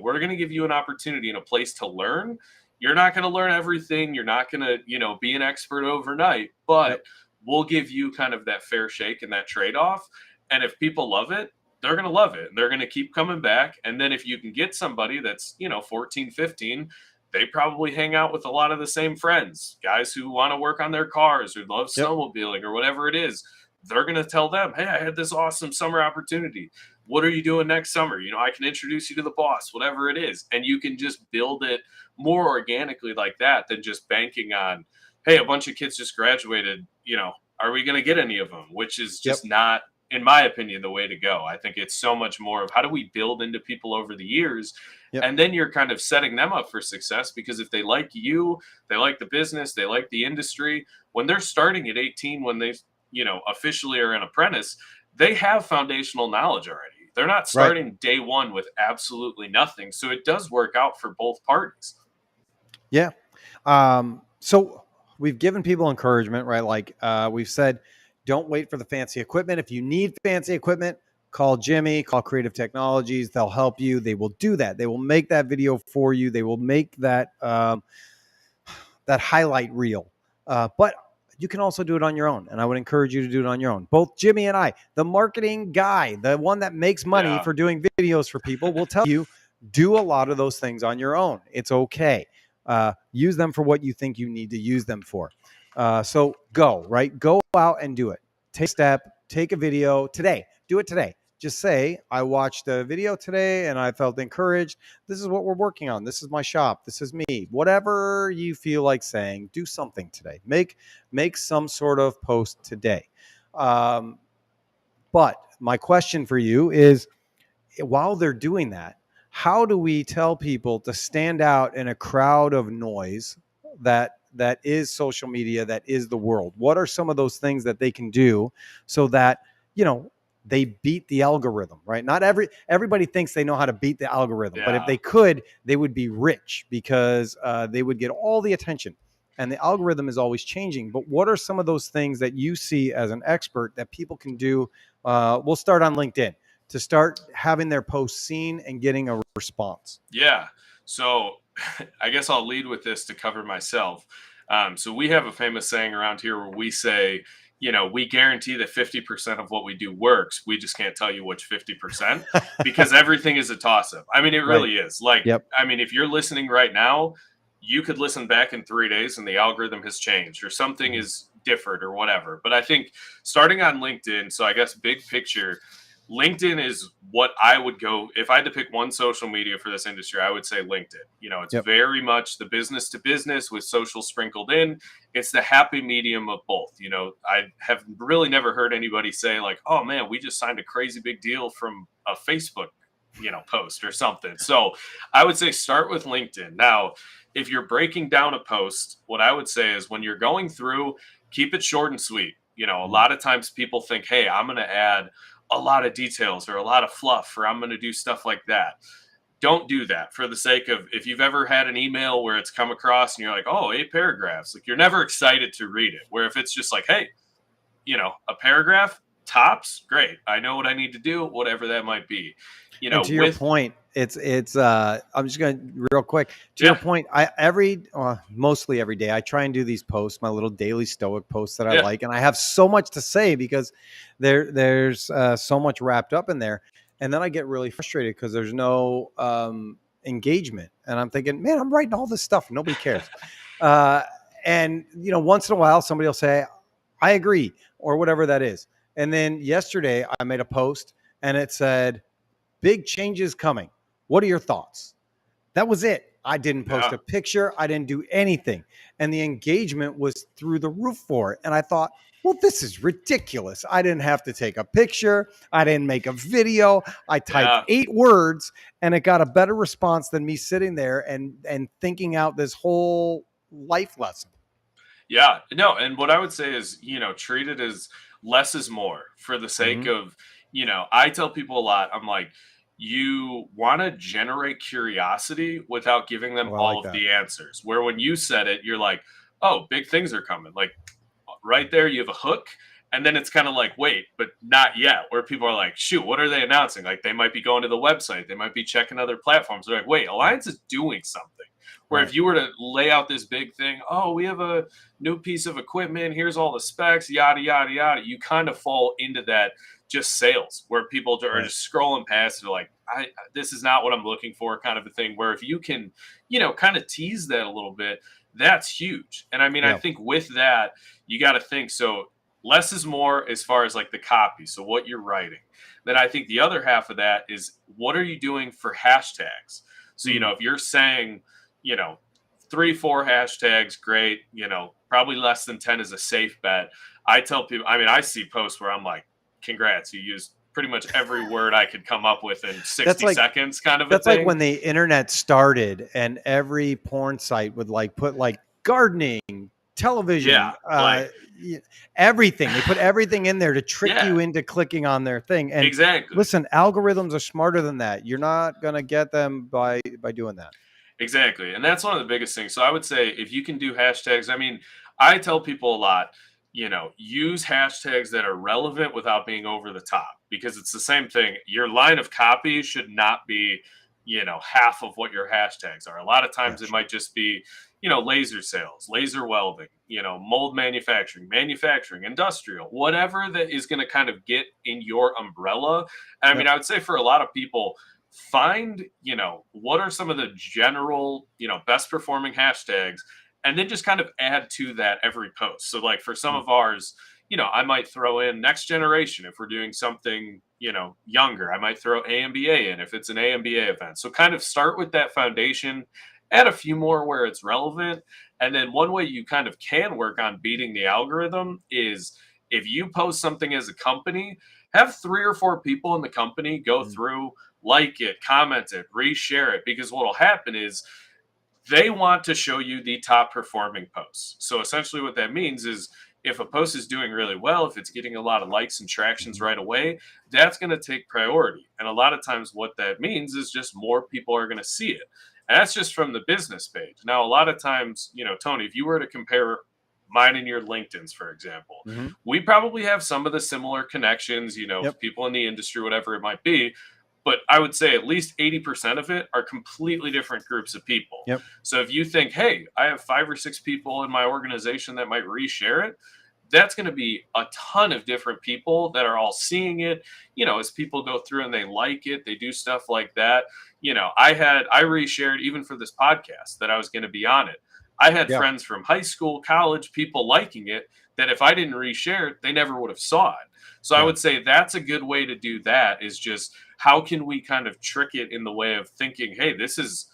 we're going to give you an opportunity and a place to learn. You're not going to learn everything. You're not going to, be an expert overnight, but Yep. we'll give you kind of that fair shake and that trade off. And if people love it, they're going to love it. And they're going to keep coming back. And then if you can get somebody that's, 14, 15, they probably hang out with a lot of the same friends, guys who want to work on their cars or love Yep. snowmobiling or whatever it is. They're going to tell them, hey, I had this awesome summer opportunity. What are you doing next summer? I can introduce you to the boss, whatever it is. And you can just build it more organically like that than just banking on, hey, a bunch of kids just graduated, are we going to get any of them? Which is just not, in my opinion, the way to go. I think it's so much more of how do we build into people over the years? Yep. And then you're kind of setting them up for success, because if they like you, they like the business, they like the industry, when they're starting at 18, when they, officially are an apprentice, they have foundational knowledge already. They're not starting day one with absolutely nothing. So it does work out for both parties. Yeah. So we've given people encouragement, right? Like we've said, don't wait for the fancy equipment. If you need fancy equipment, call Jimmy, call Creative Technologies. They'll help you. They will do that. They will make that video for you. They will make that that highlight reel. But you can also do it on your own. And I would encourage you to do it on your own. Both Jimmy and I, the marketing guy, the one that makes money for doing videos for people, will tell you, do a lot of those things on your own. It's okay. Use them for what you think you need to use them for. So go out and do it. Take a step, take a video today. Do it today. Just say, I watched a video today and I felt encouraged. This is what we're working on. This is my shop. This is me. Whatever you feel like saying, do something today. Make some sort of post today. But my question for you is, while they're doing that, how do we tell people to stand out in a crowd of noise that is social media, that is the world? What are some of those things that they can do so that, they beat the algorithm, right? Not everybody thinks they know how to beat the algorithm, but if they could, they would be rich, because they would get all the attention. And the algorithm is always changing. But what are some of those things that you see as an expert that people can do? We'll start on LinkedIn, to start having their posts seen and getting a response. Yeah. So I guess I'll lead with this to cover myself. So we have a famous saying around here where we say, we guarantee that 50% of what we do works. We just can't tell you which 50%, because everything is a toss-up. I mean, it really is. Like, I mean, if you're listening right now, you could listen back in 3 days and the algorithm has changed or something is different or whatever. But I think starting on LinkedIn, so I guess big picture, LinkedIn is what I would go if I had to pick one social media for this industry. I would say LinkedIn. It's very much the business to business with social sprinkled in. It's the happy medium of both. I have really never heard anybody say like, "Oh man, we just signed a crazy big deal from a Facebook, post or something." So I would say start with LinkedIn. Now, if you're breaking down a post, what I would say is when you're going through, keep it short and sweet. A lot of times people think, "Hey, I'm going to add a lot of details or a lot of fluff, or I'm going to do stuff like that." Don't do that, for the sake of, if you've ever had an email where it's come across and you're like, oh, 8 paragraphs, like you're never excited to read it. Where if it's just like, hey, a paragraph tops, great. I know what I need to do, whatever that might be. And to your point, it's I'm just going to real quick to your point. Mostly every day I try and do these posts, my little daily stoic posts that I like. And I have so much to say because there's so much wrapped up in there. And then I get really frustrated because there's no engagement. And I'm thinking, man, I'm writing all this stuff. Nobody cares. And, once in a while, somebody will say, I agree, or whatever that is. And then yesterday I made a post and it said, big changes coming. What are your thoughts? That was it. I didn't post a picture. I didn't do anything. And the engagement was through the roof for it. And I thought, well, this is ridiculous. I didn't have to take a picture. I didn't make a video. I typed 8 words and it got a better response than me sitting there and thinking out this whole life lesson. Yeah, no, and what I would say is, treat it as less is more for the sake Mm-hmm. of, I tell people a lot, I'm like, you want to generate curiosity without giving them Oh, I all like of that. the answers. Where when you said it, you're like, oh, big things are coming. Like right there, you have a hook. And then it's kind of like, wait, but not yet. Where people are like, shoot, what are they announcing? Like they might be going to the website, they might be checking other platforms. They're like, wait, Right. Alliance is doing something. Where Right. if you were to lay out this big thing, oh, we have a new piece of equipment, here's all the specs, yada, yada, yada, you kind of fall into that just sales where people are Right. just scrolling past. They're like, this is not what I'm looking for, kind of a thing. Where if you can, kind of tease that a little bit, that's huge. And I mean, I Yeah. think with that, you got to think so less is more as far as like the copy. So what you're writing. Then I think the other half of that is what are you doing for hashtags? So, Mm. if you're saying, you know, 3, 4 hashtags, great. Probably less than 10 is a safe bet. I tell people, I mean, I see posts where I'm like, congrats, you used pretty much every word I could come up with in That's 60 like seconds, kind of a that's like thing. when the internet started and every porn site would like put like gardening, Yeah. television, Like, everything. They put everything in there to trick yeah, you into clicking on their thing. And exactly. listen, algorithms are smarter than that. You're not gonna get them by doing that. Exactly. And that's one of the biggest things. So I would say if you can do hashtags, I mean, I tell people a lot, use hashtags that are relevant without being over the top because it's the same thing. Your line of copy should not be, half of what your hashtags are. A lot of Yeah, times it sure. might just be, laser sales, laser welding, mold manufacturing, industrial, whatever that is going to kind of get in your umbrella. And I mean, Yep. I would say for a lot of people, find what are some of the general best performing hashtags and then just kind of add to that every post. So like for some Mm. of ours, I might throw in next generation if we're doing something younger. I might throw AMBA in if it's an AMBA event. So kind of start with that foundation, add a few more where it's relevant. And then one way you kind of can work on beating the algorithm is if you post something as a company, have 3 or 4 people in the company go Mm. through, like it, comment it, reshare it, because what will happen is they want to show you the top performing posts. So essentially, what that means is if a post is doing really well, if it's getting a lot of likes and tractions Mhm. right away, that's going to take priority. And a lot of times, what that means is just more people are going to see it. And that's just from the business page. Now, a lot of times, Tony, if you were to compare mine and your LinkedIn's, for example, Mhm. we probably have some of the similar connections, Yep. people in the industry, whatever it might be, but I would say at least 80% of it are completely different groups of people. Yep. So if you think, hey, I have 5 or 6 people in my organization that might reshare it, that's going to be a ton of different people that are all seeing it. As people go through and they like it, they do stuff like that. I reshared even for this podcast that I was going to be on it. I had Yeah. friends from high school, college, people liking it that if I didn't reshare it, they never would have saw it. So I Yeah. would say that's a good way to do that is just how can we kind of trick it in the way of thinking, hey, this is,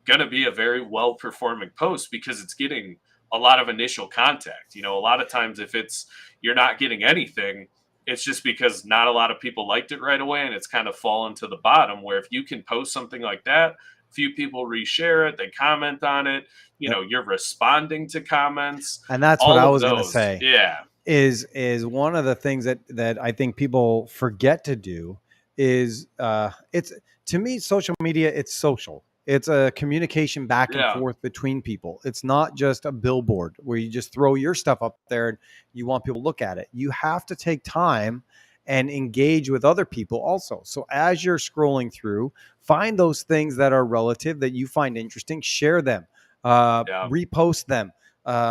going to be a very well performing post because it's getting a lot of initial contact. A lot of times if it's you're not getting anything, it's just because not a lot of people liked it right away and it's kind of fallen to the bottom. Where if you can post something like that, few people reshare it, they comment on it, Yep. you're responding to comments, And that's what I all of was gonna those. say. Yeah. Is one of the things that I think people forget to do is it's to me social media, it's social. It's a communication back and Yeah. forth between people. It's not just a billboard where you just throw your stuff up there and you want people to look at it. You have to take time and engage with other people also. So as you're scrolling through, find those things that are relative that you find interesting, share them, Yeah. repost them,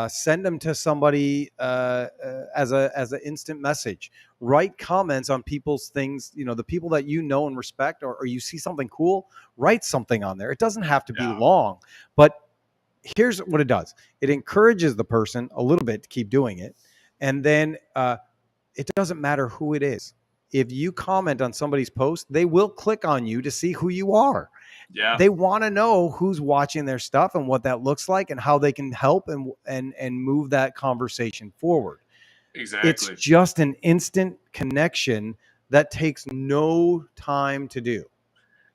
send them to somebody as an instant message. Write comments on people's things. The people that you know and respect, or you see something cool. Write something on there. It doesn't have to be Yeah. long, but here's what it does. It encourages the person a little bit to keep doing it, and then it doesn't matter who it is. If you comment on somebody's post, they will click on you to see who you are. Yeah. They want to know who's watching their stuff and what that looks like and how they can help and move that conversation forward. It's Exactly. just an instant connection that takes no time to do.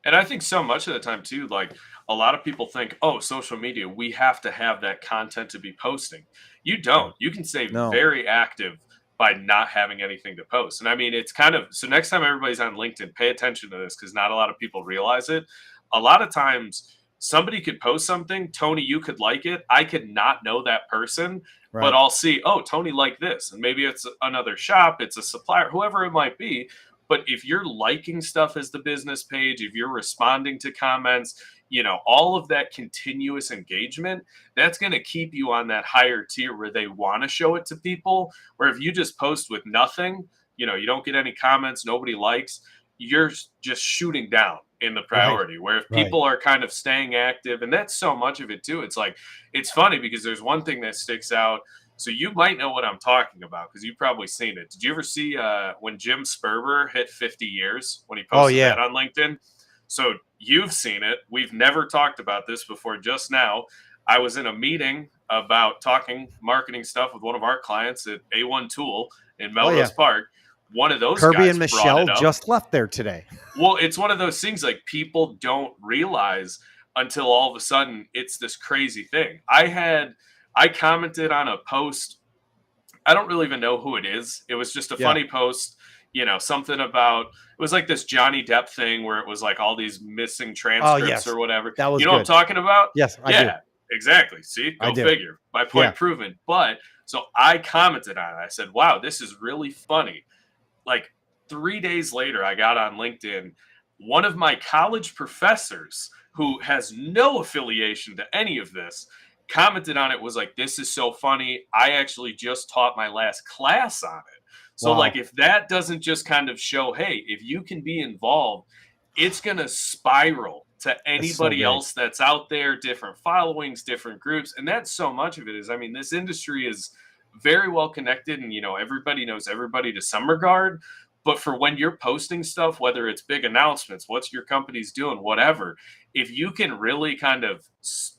And I think so much of the time too, like a lot of people think, oh, social media, we have to have that content to be posting. You Yeah. don't. You can stay No. very active by not having anything to post. And I mean, it's kind of so next time everybody's on LinkedIn, pay attention to this because not a lot of people realize it. A lot of times somebody could post something, Tony, you could like it. I could not know that person, but Right. I'll see, oh, Tony liked this. And maybe it's another shop, it's a supplier, whoever it might be. But if you're liking stuff as the business page, if you're responding to comments, all of that continuous engagement, that's going to keep you on that higher tier where they want to show it to people. Where if you just post with nothing, you don't get any comments, nobody likes, you're just shooting down in the Right. priority. Where if Right. people are kind of staying active, and that's so much of it too, it's like, it's funny because there's one thing that sticks out. So you might know what I'm talking about because you've probably seen it. Did you ever see when Jim Sperber hit 50 years when he Oh posted yeah. that on LinkedIn? So you've seen it. We've never talked about this before. Just now, I was in a meeting about talking marketing stuff with one of our clients at A1 Tool in Oh yeah. Melrose Park. One of those Kirby and guys brought Michelle it up. just left there today. Well, it's one of those things like people don't realize until all of a sudden it's this crazy thing. I commented on a post. I don't really even know who it is. It was just a Yeah. funny post, something about it was like this Johnny Depp thing where it was like all these missing Oh transcripts yes. or whatever. That was You know what I'm good. talking about? Yes, I do. Yeah, exactly. See, I go do. figure. My Yeah. point proven. But so I commented on it. I said, wow, this is really funny. Like 3 days later, I got on LinkedIn. One of my college professors, who has no affiliation to any of this, commented on it, was like, this is so funny. I actually just taught my last class on it. So, like, Wow. if that doesn't just kind of show, hey, if you can be involved, it's going to spiral to That's so anybody great. else that's out there, different followings, different groups. And that's so much of it is, I mean, this industry is very well connected and, everybody knows everybody to some regard. But for when you're posting stuff, whether it's big announcements, what's your company's doing, whatever, if you can really kind of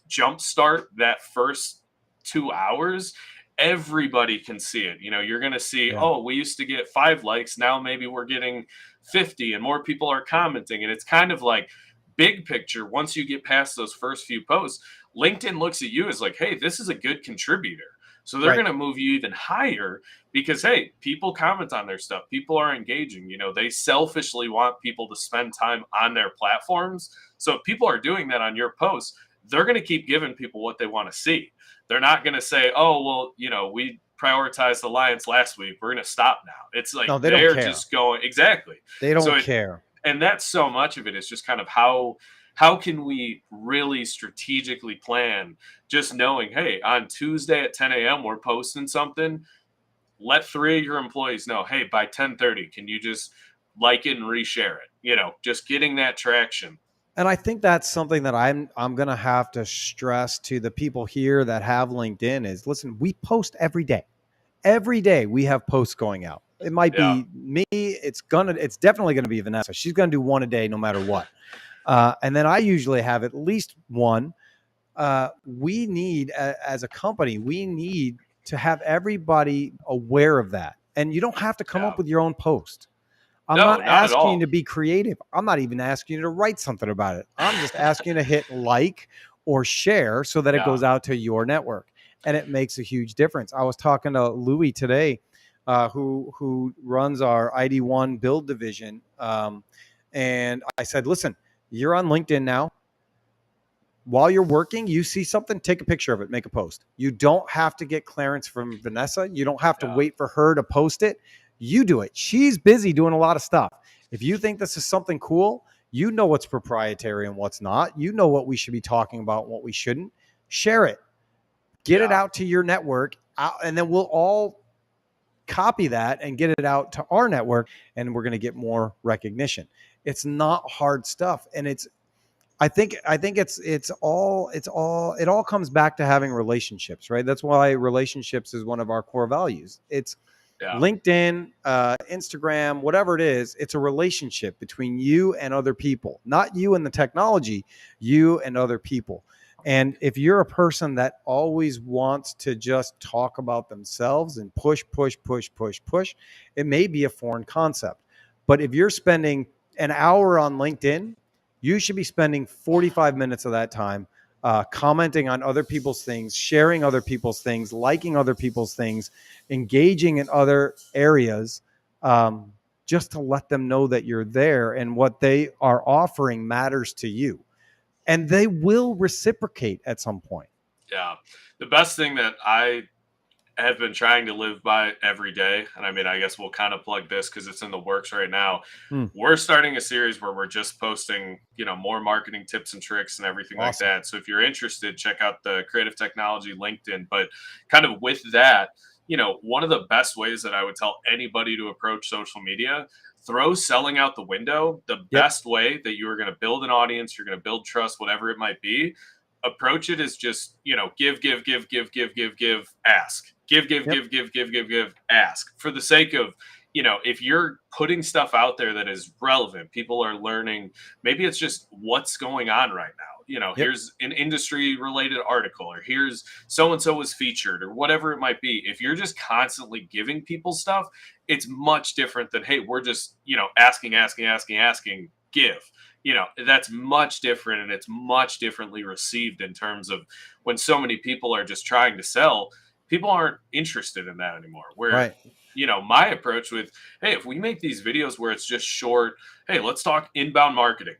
jumpstart that first 2 hours, everybody can see it. You're going to see, Yeah. oh, we used to get 5 likes. Now maybe we're getting 50 and more people are commenting. And it's kind of like big picture. Once you get past those first few posts, LinkedIn looks at you as like, hey, this is a good contributor. So they're Right. going to move you even higher because, hey, people comment on their stuff. People are engaging. They selfishly want people to spend time on their platforms. So if people are doing that on your posts, they're going to keep giving people what they want to see. They're not going to say, oh, well, we prioritized Alliance last week. We're going to stop now. It's like No, they don't they're care. just going, exactly. They So don't care. and that's so much of it is just kind of how can we really strategically plan, just knowing, hey, on Tuesday at 10 a.m. we're posting something. Let 3 of your employees know, hey, by 10:30 can you just like it and reshare it, just getting that traction. And I think that's something that I'm going to have to stress to the people here that have LinkedIn is, listen, we post every day. Every day we have posts going out. It might Yeah, be me. It's definitely going to be Vanessa. She's going to do one a day no matter what. And then I usually have at least one. We need, as a company, we need to have everybody aware of that. And you don't have to come yeah. up with your own post. I'm No, not not at asking you all. to be creative. I'm not even asking you to write something about it. I'm just asking you to hit like or share so that it Yeah, goes out to your network. And it makes a huge difference. I was talking to Louis today, who runs our ID1 build division. And I said, listen, you're on LinkedIn now. While you're working, you see something, take a picture of it, make a post. You don't have to get clearance from Vanessa. You don't have to yeah, wait for her to post it. You do it. She's busy doing a lot of stuff. If you think this is something cool, you know what's proprietary and what's not. You know what we should be talking about and what we shouldn't. Share it. Get it yeah, out to your network, and then we'll all copy that and get it out to our network, and we're going to get more recognition. It's not hard stuff, and I think it all comes back to having relationships, right? That's why relationships is one of our core values. It's yeah, LinkedIn, Instagram, whatever it is. It's a relationship between you and other people, not you and the technology, you and other people. And if you're a person that always wants to just talk about themselves and push, push, push, push, push, it may be a foreign concept. But if you're spending an hour on LinkedIn, You should be spending 45 minutes of that time commenting on other people's things, sharing other people's things, liking other people's things, engaging in other areas, just to let them know that you're there and what they are offering matters to you. And they will reciprocate at some point. Yeah. The best thing that I have been trying to live by every day, and I mean, I guess we'll kind of plug this because it's in the works right now. Hmm. We're starting a series where we're just posting, more marketing tips and tricks and everything like Awesome. that. So if you're interested, check out the Creative Technology LinkedIn. But kind of with that, one of the best ways that I would tell anybody to approach social media, throw selling out the window. The Yep. best way that you are going to build an audience, you're going to build trust, whatever it might be, approach it as just, give, ask. Give, Yep. give, ask. For the sake of, if you're putting stuff out there that is relevant, people are learning, maybe it's just what's going on right now. Yep. Here's an industry related article, or here's so and so was featured, or whatever it might be. If you're just constantly giving people stuff, it's much different than, hey, we're just, asking, give. That's much different, and it's much differently received in terms of when so many people are just trying to sell. People aren't interested in that anymore. Where, Right. My approach with, hey, if we make these videos where it's just short, hey, let's talk inbound marketing.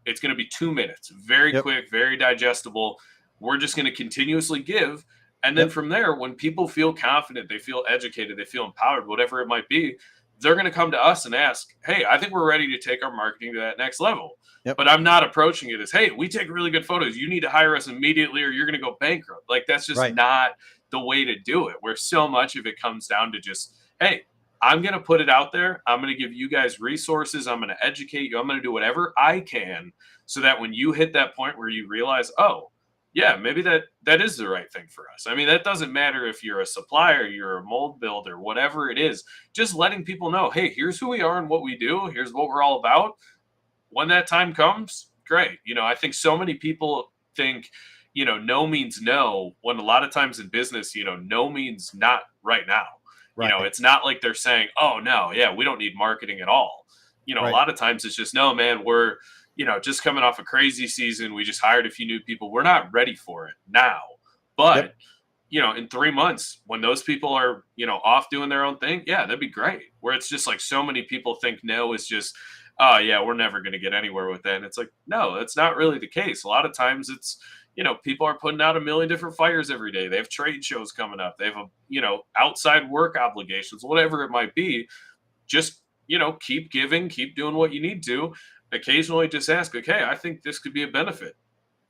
It's going to be 2 minutes, very Yep. quick, very digestible. We're just going to continuously give. And then Yep. from there, when people feel confident, they feel educated, they feel empowered, whatever it might be, they're going to come to us and ask, hey, I think we're ready to take our marketing to that next level. Yep. But I'm not approaching it as, hey, we take really good photos. You need to hire us immediately or you're going to go bankrupt. Like, that's just Right. not the way to do it, where so much of it comes down to just, hey, I'm going to put it out there. I'm going to give you guys resources. I'm going to educate you. I'm going to do whatever I can so that when you hit that point where you realize, oh, yeah, maybe that is the right thing for us. I mean, that doesn't matter if you're a supplier, you're a mold builder, whatever it is, just letting people know, hey, here's who we are and what we do. Here's what we're all about. When that time comes, great. I think so many people think, no means no, when a lot of times in business, no means not right now. Right. It's not like they're saying, oh, no, yeah, we don't need marketing at all. Right. A lot of times it's just, no, man, we're, just coming off a crazy season. We just hired a few new people. We're not ready for it now. But, Yep. in 3 months, when those people are, off doing their own thing, yeah, that'd be great. Where it's just like so many people think no is just, oh, yeah, we're never going to get anywhere with that. And it's like, no, that's not really the case. A lot of times it's, people are putting out a million different fires every day. They have trade shows coming up. They have, outside work obligations, whatever it might be. Just, keep giving, keep doing what you need to. Occasionally just ask, okay, I think this could be a benefit.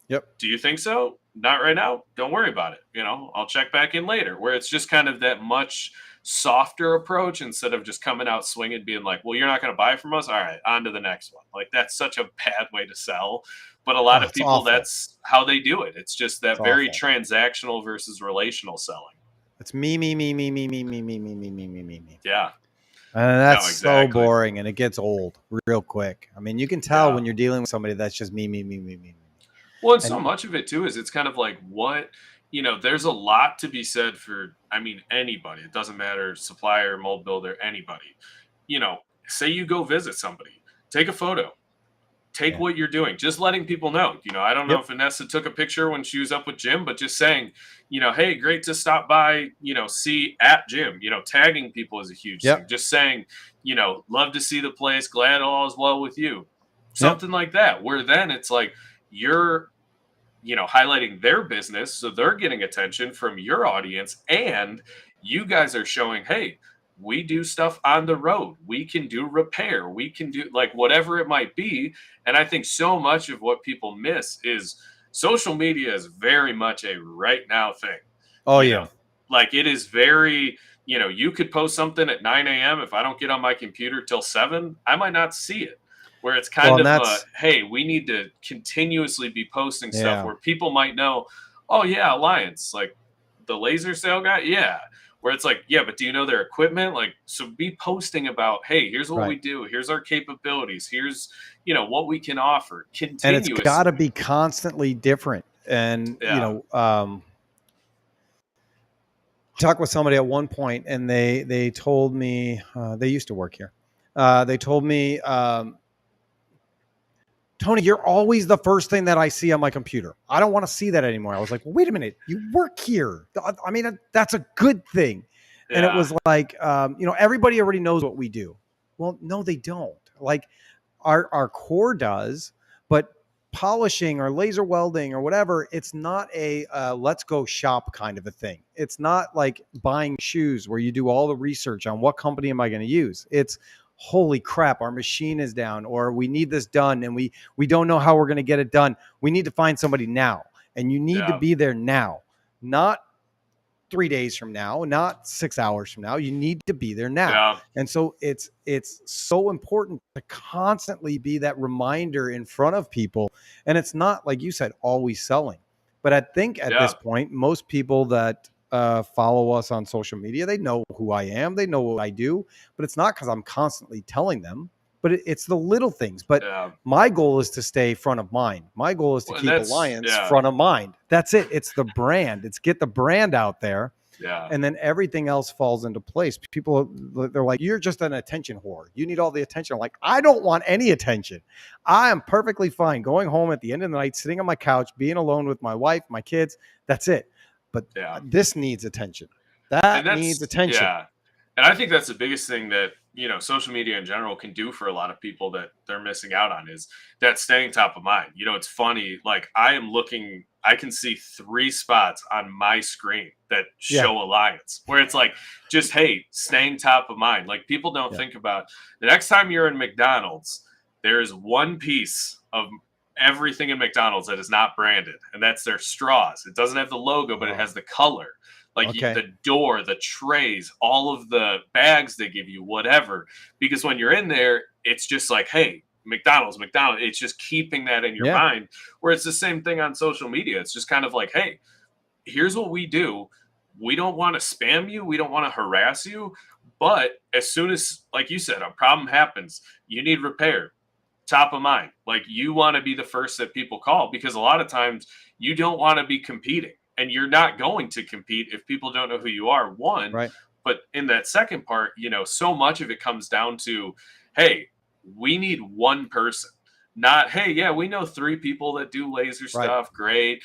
Yep. Do you think so? Not right now. Don't worry about it. I'll check back in later, where it's just kind of that much softer approach instead of just coming out swinging, being like, well, you're not going to buy from us. All right, on to the next one. Like, that's such a bad way to sell. But a lot of people, awful. That's how they do it. It's just that It's very awful. transactional versus relational selling. It's me. Yeah. And that's No, exactly. so boring, and it gets old real quick. I mean, you can tell when you're dealing with somebody that's just me. Well, and so And much of it too is it's kind of like what, there's a lot to be said for, I mean, anybody. It doesn't matter, supplier, mold builder, anybody. Say you go visit somebody, take a photo, take Yeah. what you're doing, just letting people know. I don't know Yep. if Vanessa took a picture when she was up with Jim, but just saying, hey, great to stop by, see at Jim, tagging people is a huge Yep. thing. Just saying, love to see the place, glad all is well with you. Yep. Something like that, where then it's like you're, highlighting their business. So they're getting attention from your audience, and you guys are showing, hey, we do stuff on the road. We can do repair. We can do like whatever it might be. And I think so much of what people miss is social media is very much a right now thing. Oh, You yeah. know, like it is very, you could post something at 9 a.m. If I don't get on my computer till 7, I might not see it. Where it's kind of hey, we need to continuously be posting stuff where people might know, oh, yeah, Alliance, like the laser sale guy. Yeah. Where it's like, yeah, but do you know their equipment? Like, so be posting about, hey, here's what we do. Here's our capabilities. Here's, what we can offer continuously. And it's got to be constantly different. And, talked with somebody at one point, and they told me, they used to work here. They told me, Tony, you're always the first thing that I see on my computer. I don't want to see that anymore. I was like, well, wait a minute. You work here. I mean, that's a good thing. Yeah. And it was like, everybody already knows what we do. Well, no, they don't. Like our core does, but polishing or laser welding or whatever, it's not a let's go shop kind of a thing. It's not like buying shoes where you do all the research on what company am I going to use. It's holy crap, our machine is down, or we need this done and we don't know how we're going to get it done. We need to find somebody now, and you need to be there now, not 3 days from now, not 6 hours from now. You need to be there now. Yeah. And so it's so important to constantly be that reminder in front of people. And it's not, like you said, always selling. But I think at this point, most people that follow us on social media, they know who I am. They know what I do. But it's not because I'm constantly telling them, but it's the little things. But my goal is to stay front of mind. My goal is to keep Alliance front of mind. That's it. It's the brand. It's get the brand out there. Yeah. And then everything else falls into place. People, they're like, you're just an attention whore. You need all the attention. I'm like, I don't want any attention. I am perfectly fine going home at the end of the night, sitting on my couch, being alone with my wife, my kids. That's it. But this needs attention. That needs attention. Yeah. And I think that's the biggest thing that, social media in general can do for a lot of people that they're missing out on, is that staying top of mind. It's funny. Like I can see 3 spots on my screen that show Alliance, where it's like, just, hey, staying top of mind. Like people don't think about the next time you're in McDonald's, there is one piece of everything in McDonald's that is not branded, and that's their straws. It doesn't have the logo, but it has the color. Like the door, the trays, all of the bags they give you, whatever. Because when you're in there, it's just like, hey, McDonald's. It's just keeping that in your mind. Where it's the same thing on social media. It's just kind of like, hey, here's what we do. We don't want to spam you. We don't want to harass you. But as soon as, like you said, a problem happens, you need repair. Top of mind. Like you want to be the first that people call, because a lot of times you don't want to be competing. And you're not going to compete if people don't know who you are, one. Right. But in that second part, so much of it comes down to, hey, we need one person. Not, hey, yeah, we know 3 people that do laser stuff. Great.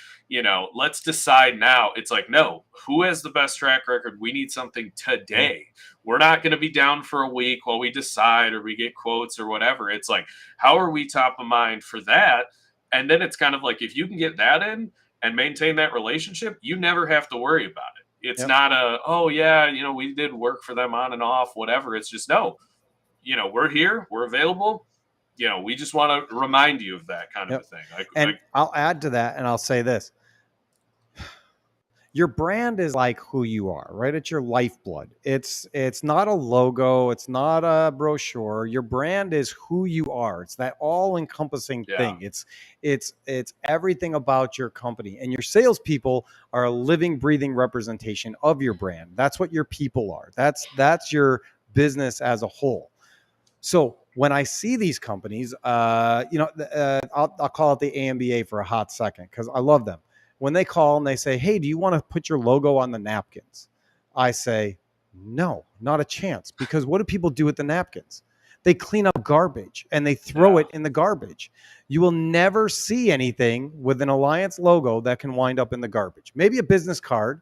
Let's decide now. It's like, no, who has the best track record? We need something today. We're not going to be down for a week while we decide or we get quotes or whatever. It's like, how are we top of mind for that? And then it's kind of like, if you can get that in and maintain that relationship, you never have to worry about it. It's not we did work for them on and off, whatever. It's just, no, we're here, we're available. We just want to remind you of that kind of a thing. I'll add to that, and I'll say this. Your brand is like who you are, right? It's your lifeblood. It's not a logo. It's not a brochure. Your brand is who you are. It's that all-encompassing thing. It's everything about your company. And your salespeople are a living, breathing representation of your brand. That's what your people are. That's your business as a whole. So when I see these companies, I'll call it the AMBA for a hot second because I love them. When they call and they say, hey, do you want to put your logo on the napkins? I say, no, not a chance. Because what do people do with the napkins? They clean up garbage and they throw it in the garbage. You will never see anything with an Alliance logo that can wind up in the garbage. Maybe a business card,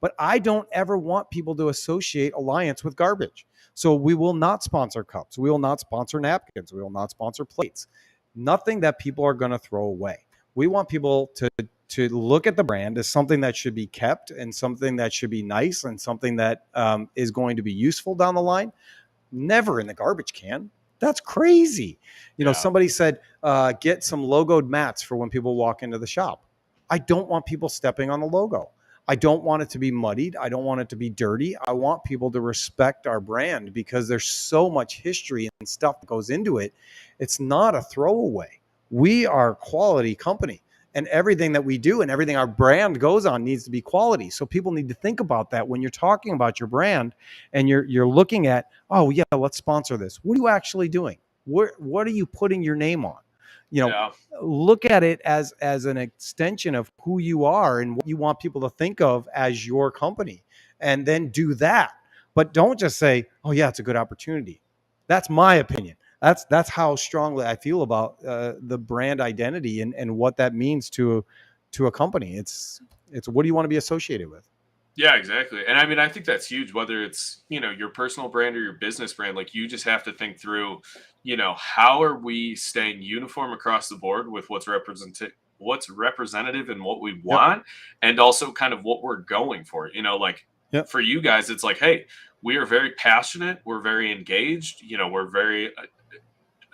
but I don't ever want people to associate Alliance with garbage. So we will not sponsor cups. We will not sponsor napkins. We will not sponsor plates. Nothing that people are going to throw away. We want people to look at the brand as something that should be kept and something that should be nice and something that is going to be useful down the line. Never in the garbage can. That's crazy. Somebody said, get some logoed mats for when people walk into the shop. I don't want people stepping on the logo. I don't want it to be muddied. I don't want it to be dirty. I want people to respect our brand because there's so much history and stuff that goes into it. It's not a throwaway. We are a quality company. And everything that we do and everything our brand goes on needs to be quality. So people need to think about that when you're talking about your brand and you're looking at, oh yeah, let's sponsor this. What are you actually doing? What are you putting your name on? Look at it as an extension of who you are and what you want people to think of as your company, and then do that. But don't just say, oh yeah, it's a good opportunity. That's my opinion. That's how strongly I feel about the brand identity and what that means to a company. It's what do you want to be associated with? Yeah, exactly. And I mean, I think that's huge, whether it's, your personal brand or your business brand. Like, you just have to think through, how are we staying uniform across the board with what's representative and what we Yep. want, and also kind of what we're going for. Like, Yep. for you guys, it's like, hey, we are very passionate, we're very engaged, we're very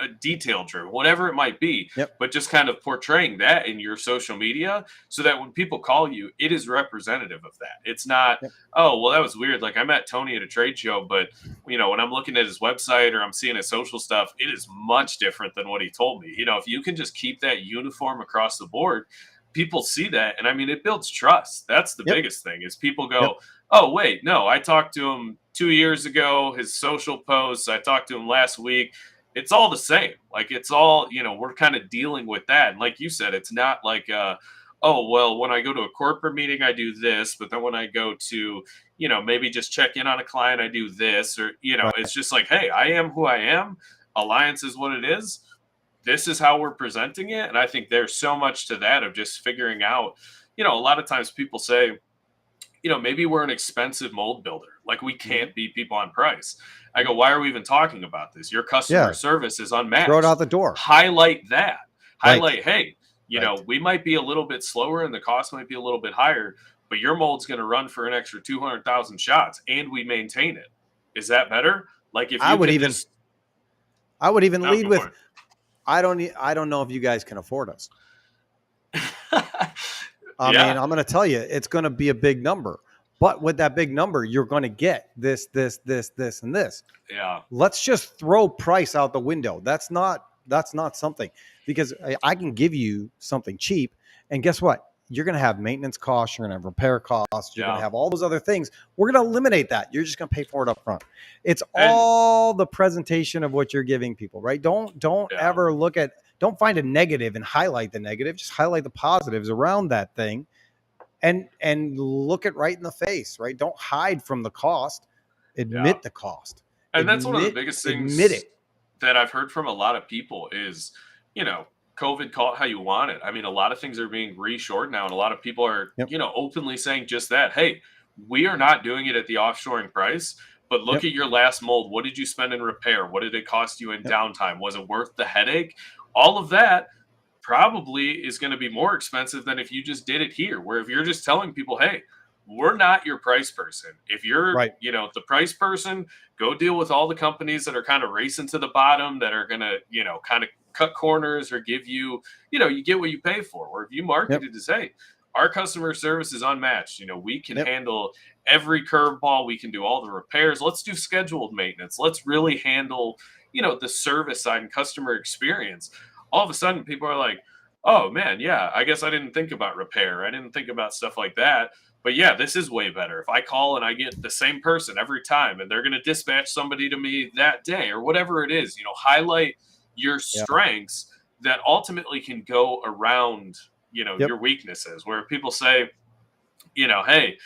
a detail driven, whatever it might be, Yep. but just kind of portraying that in your social media so that when people call you, it is representative of that. It's not, Yep. oh, well, that was weird. Like, I met Tony at a trade show, but when I'm looking at his website or I'm seeing his social stuff, it is much different than what he told me. If you can just keep that uniform across the board, people see that. And I mean, it builds trust. That's the Yep. biggest thing is people Yep. go, oh, wait, no, I talked to him 2 years ago, his social posts, I talked to him last week. It's all the same. Like, it's all, we're kind of dealing with that. And like you said, it's not like, oh, well, when I go to a corporate meeting, I do this. But then when I go to, maybe just check in on a client, I do this. Or, Right. it's just like, hey, I am who I am. Alliance is what it is. This is how we're presenting it. And I think there's so much to that of just figuring out, a lot of times people say, maybe we're an expensive mold builder. Like, we can't beat people on price. I go, why are we even talking about this? Your customer service is unmatched. Throw it out the door. Highlight that. Highlight, hey, Right. we might be a little bit slower and the cost might be a little bit higher, but your mold's going to run for an extra 200,000 shots and we maintain it. Is that better? Like, if you I would can even just, lead go with, for it. I don't know if you guys can afford us. I Yeah. mean, I'm going to tell you, it's going to be a big number. But with that big number, you're going to get this, and this. Yeah. Let's just throw price out the window. That's not something, because I can give you something cheap, and guess what? You're going to have maintenance costs. You're going to have repair costs. You're going to have all those other things. We're going to eliminate that. You're just going to pay for it up front. It's all the presentation of what you're giving people, right? Don't ever don't find a negative and highlight the negative. Just highlight the positives around that thing, and look it right in the face, right? Don't hide from the cost. Admit the cost. And that's one of the biggest Admit things it. that I've heard from a lot of people is, COVID, call it how you want it. I mean, a lot of things are being reshored now, and a lot of people are, openly saying just that. Hey, we are not doing it at the offshoring price, but look at your last mold. What did you spend in repair? What did it cost you in downtime? Was it worth the headache? All of that probably is going to be more expensive than if you just did it here, where if you're just telling people, hey, we're not your price person. If you're, the price person, go deal with all the companies that are kind of racing to the bottom, that are going to, kind of cut corners or give you, you get what you pay for. Or if you market it as, hey, our customer service is unmatched. We can handle every curveball. We can do all the repairs. Let's do scheduled maintenance. Let's really handle, the service side and customer experience. All of a sudden, people are like, oh, man, yeah, I guess I didn't think about repair. I didn't think about stuff like that. But yeah, this is way better. If I call and I get the same person every time and they're going to dispatch somebody to me that day or whatever it is, highlight your strengths that ultimately can go around, your weaknesses, where people say, hey,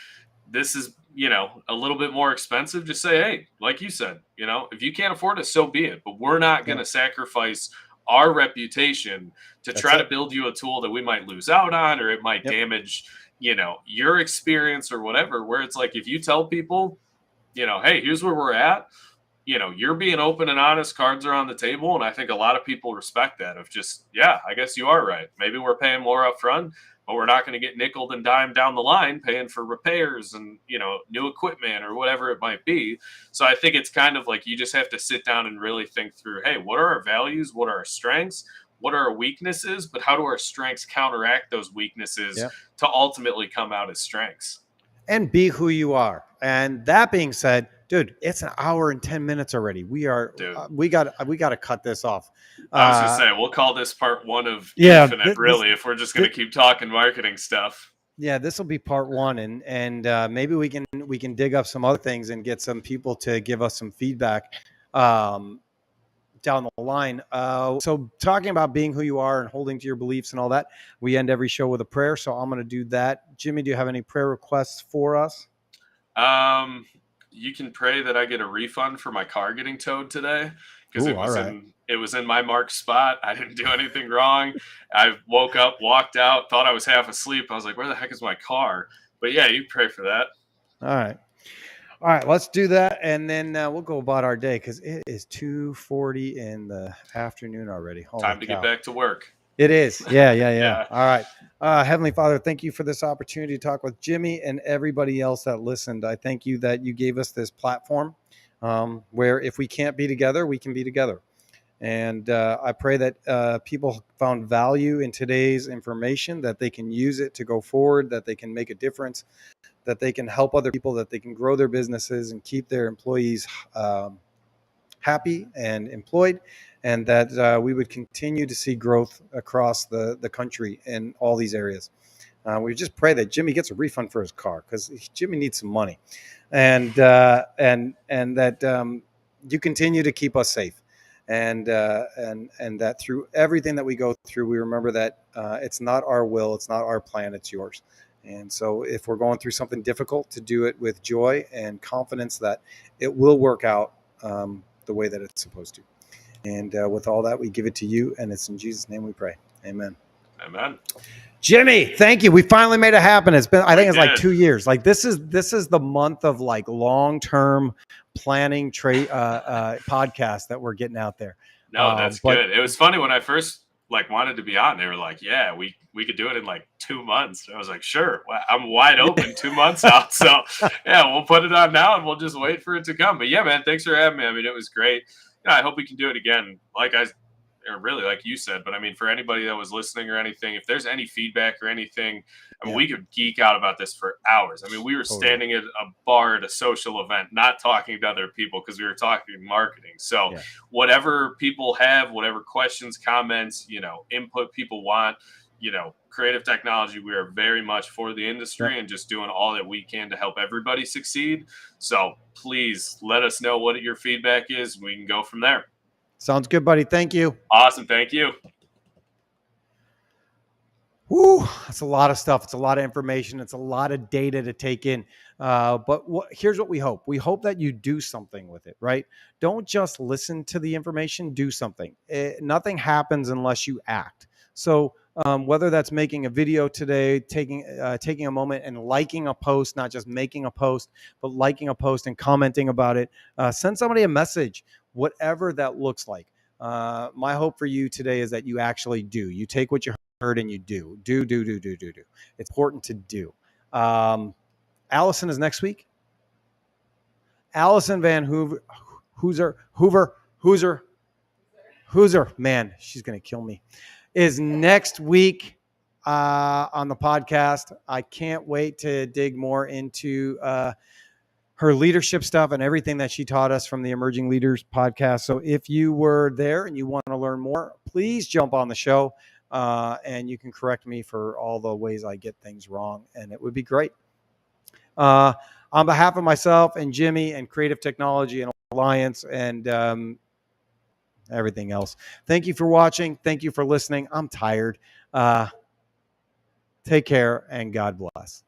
this is, a little bit more expensive. Just say, hey, like you said, if you can't afford it, so be it. But we're not going to sacrifice our reputation to try to build you a tool that we might lose out on, or it might damage, your experience or whatever, where it's like, if you tell people, hey, here's where we're at, you're being open and honest, cards are on the table. And I think a lot of people respect that of just, yeah, I guess you are right. Maybe we're paying more up front, but we're not going to get nickeled and dimed down the line paying for repairs and, new equipment or whatever it might be. So I think it's kind of like, you just have to sit down and really think through, hey, what are our values? What are our strengths? What are our weaknesses? But how do our strengths counteract those weaknesses to ultimately come out as strengths? And be who you are. And that being said, dude, it's an hour and 10 minutes already. We got to cut this off. I was gonna say, we'll call this part one of Infinite, really, if we're just gonna keep talking marketing stuff. Yeah, this will be part one, and maybe we can dig up some other things and get some people to give us some feedback down the line. So talking about being who you are and holding to your beliefs and all that, we end every show with a prayer. So I'm going to do that. Jimmy, do you have any prayer requests for us? you can pray that I get a refund for my car getting towed today because Ooh, it all was right. in my marked spot. I didn't do anything wrong. I woke up, walked out, thought I was half asleep. I was like, where the heck is my car? But yeah, you pray for that. All right. All right, let's do that, and then we'll go about our day because it is 2:40 in the afternoon already. Holy Time to get cow. back to work. It is. Yeah. Yeah. All right. Heavenly Father, thank you for this opportunity to talk with Jimmy and everybody else that listened. I thank you that you gave us this platform where if we can't be together, we can be together. And I pray that people found value in today's information, that they can use it to go forward, that they can make a difference, that they can help other people, that they can grow their businesses and keep their employees happy and employed, and that we would continue to see growth across the country in all these areas. We just pray that Jimmy gets a refund for his car because Jimmy needs some money, and that you continue to keep us safe, and that through everything that we go through, we remember that it's not our will, it's not our plan, it's yours. And so, if we're going through something difficult, to do it with joy and confidence that it will work out the way that it's supposed to. And with all that, we give it to you, and it's in Jesus' name we pray. Amen. Amen. Jimmy, thank you. We finally made it happen. It's been, I think it's like did. 2 years. Like this is the month of like long-term planning trade podcast that we're getting out there. No, that's good. It was funny when I first like wanted to be on. They were like, "Yeah, we could do it in like 2 months." I was like, "Sure, I'm wide open 2 months out." So yeah, we'll put it on now and we'll just wait for it to come. But yeah, man, thanks for having me. I mean, it was great. I hope we can do it again. Or really like you said, but I mean, for anybody that was listening or anything, if there's any feedback or anything, I mean, we could geek out about this for hours. I mean, we were standing at a bar at a social event, not talking to other people because we were talking marketing. So whatever people have, whatever questions, comments, input people want, creative technology, we are very much for the industry and just doing all that we can to help everybody succeed. So please let us know what your feedback is. We can go from there. Sounds good, buddy. Thank you. Awesome. Thank you. Woo, that's a lot of stuff. It's a lot of information. It's a lot of data to take in. But here's what we hope. We hope that you do something with it, right? Don't just listen to the information, do something. Nothing happens unless you act. So whether that's making a video today, taking a moment and liking a post, not just making a post, but liking a post and commenting about it, send somebody a message, whatever that looks like. My hope for you today is that you actually do. You take what you heard and you do. It's important to do. Allison is next week. Allison Van Hooser, man, she's going to kill me, is next week on the podcast. I can't wait to dig more into her leadership stuff and everything that she taught us from the Emerging Leaders podcast. So if you were there and you want to learn more, please jump on the show and you can correct me for all the ways I get things wrong. And it would be great. On behalf of myself and Jimmy and Creative Technology and Alliance and everything else, thank you for watching. Thank you for listening. I'm tired. Take care and God bless.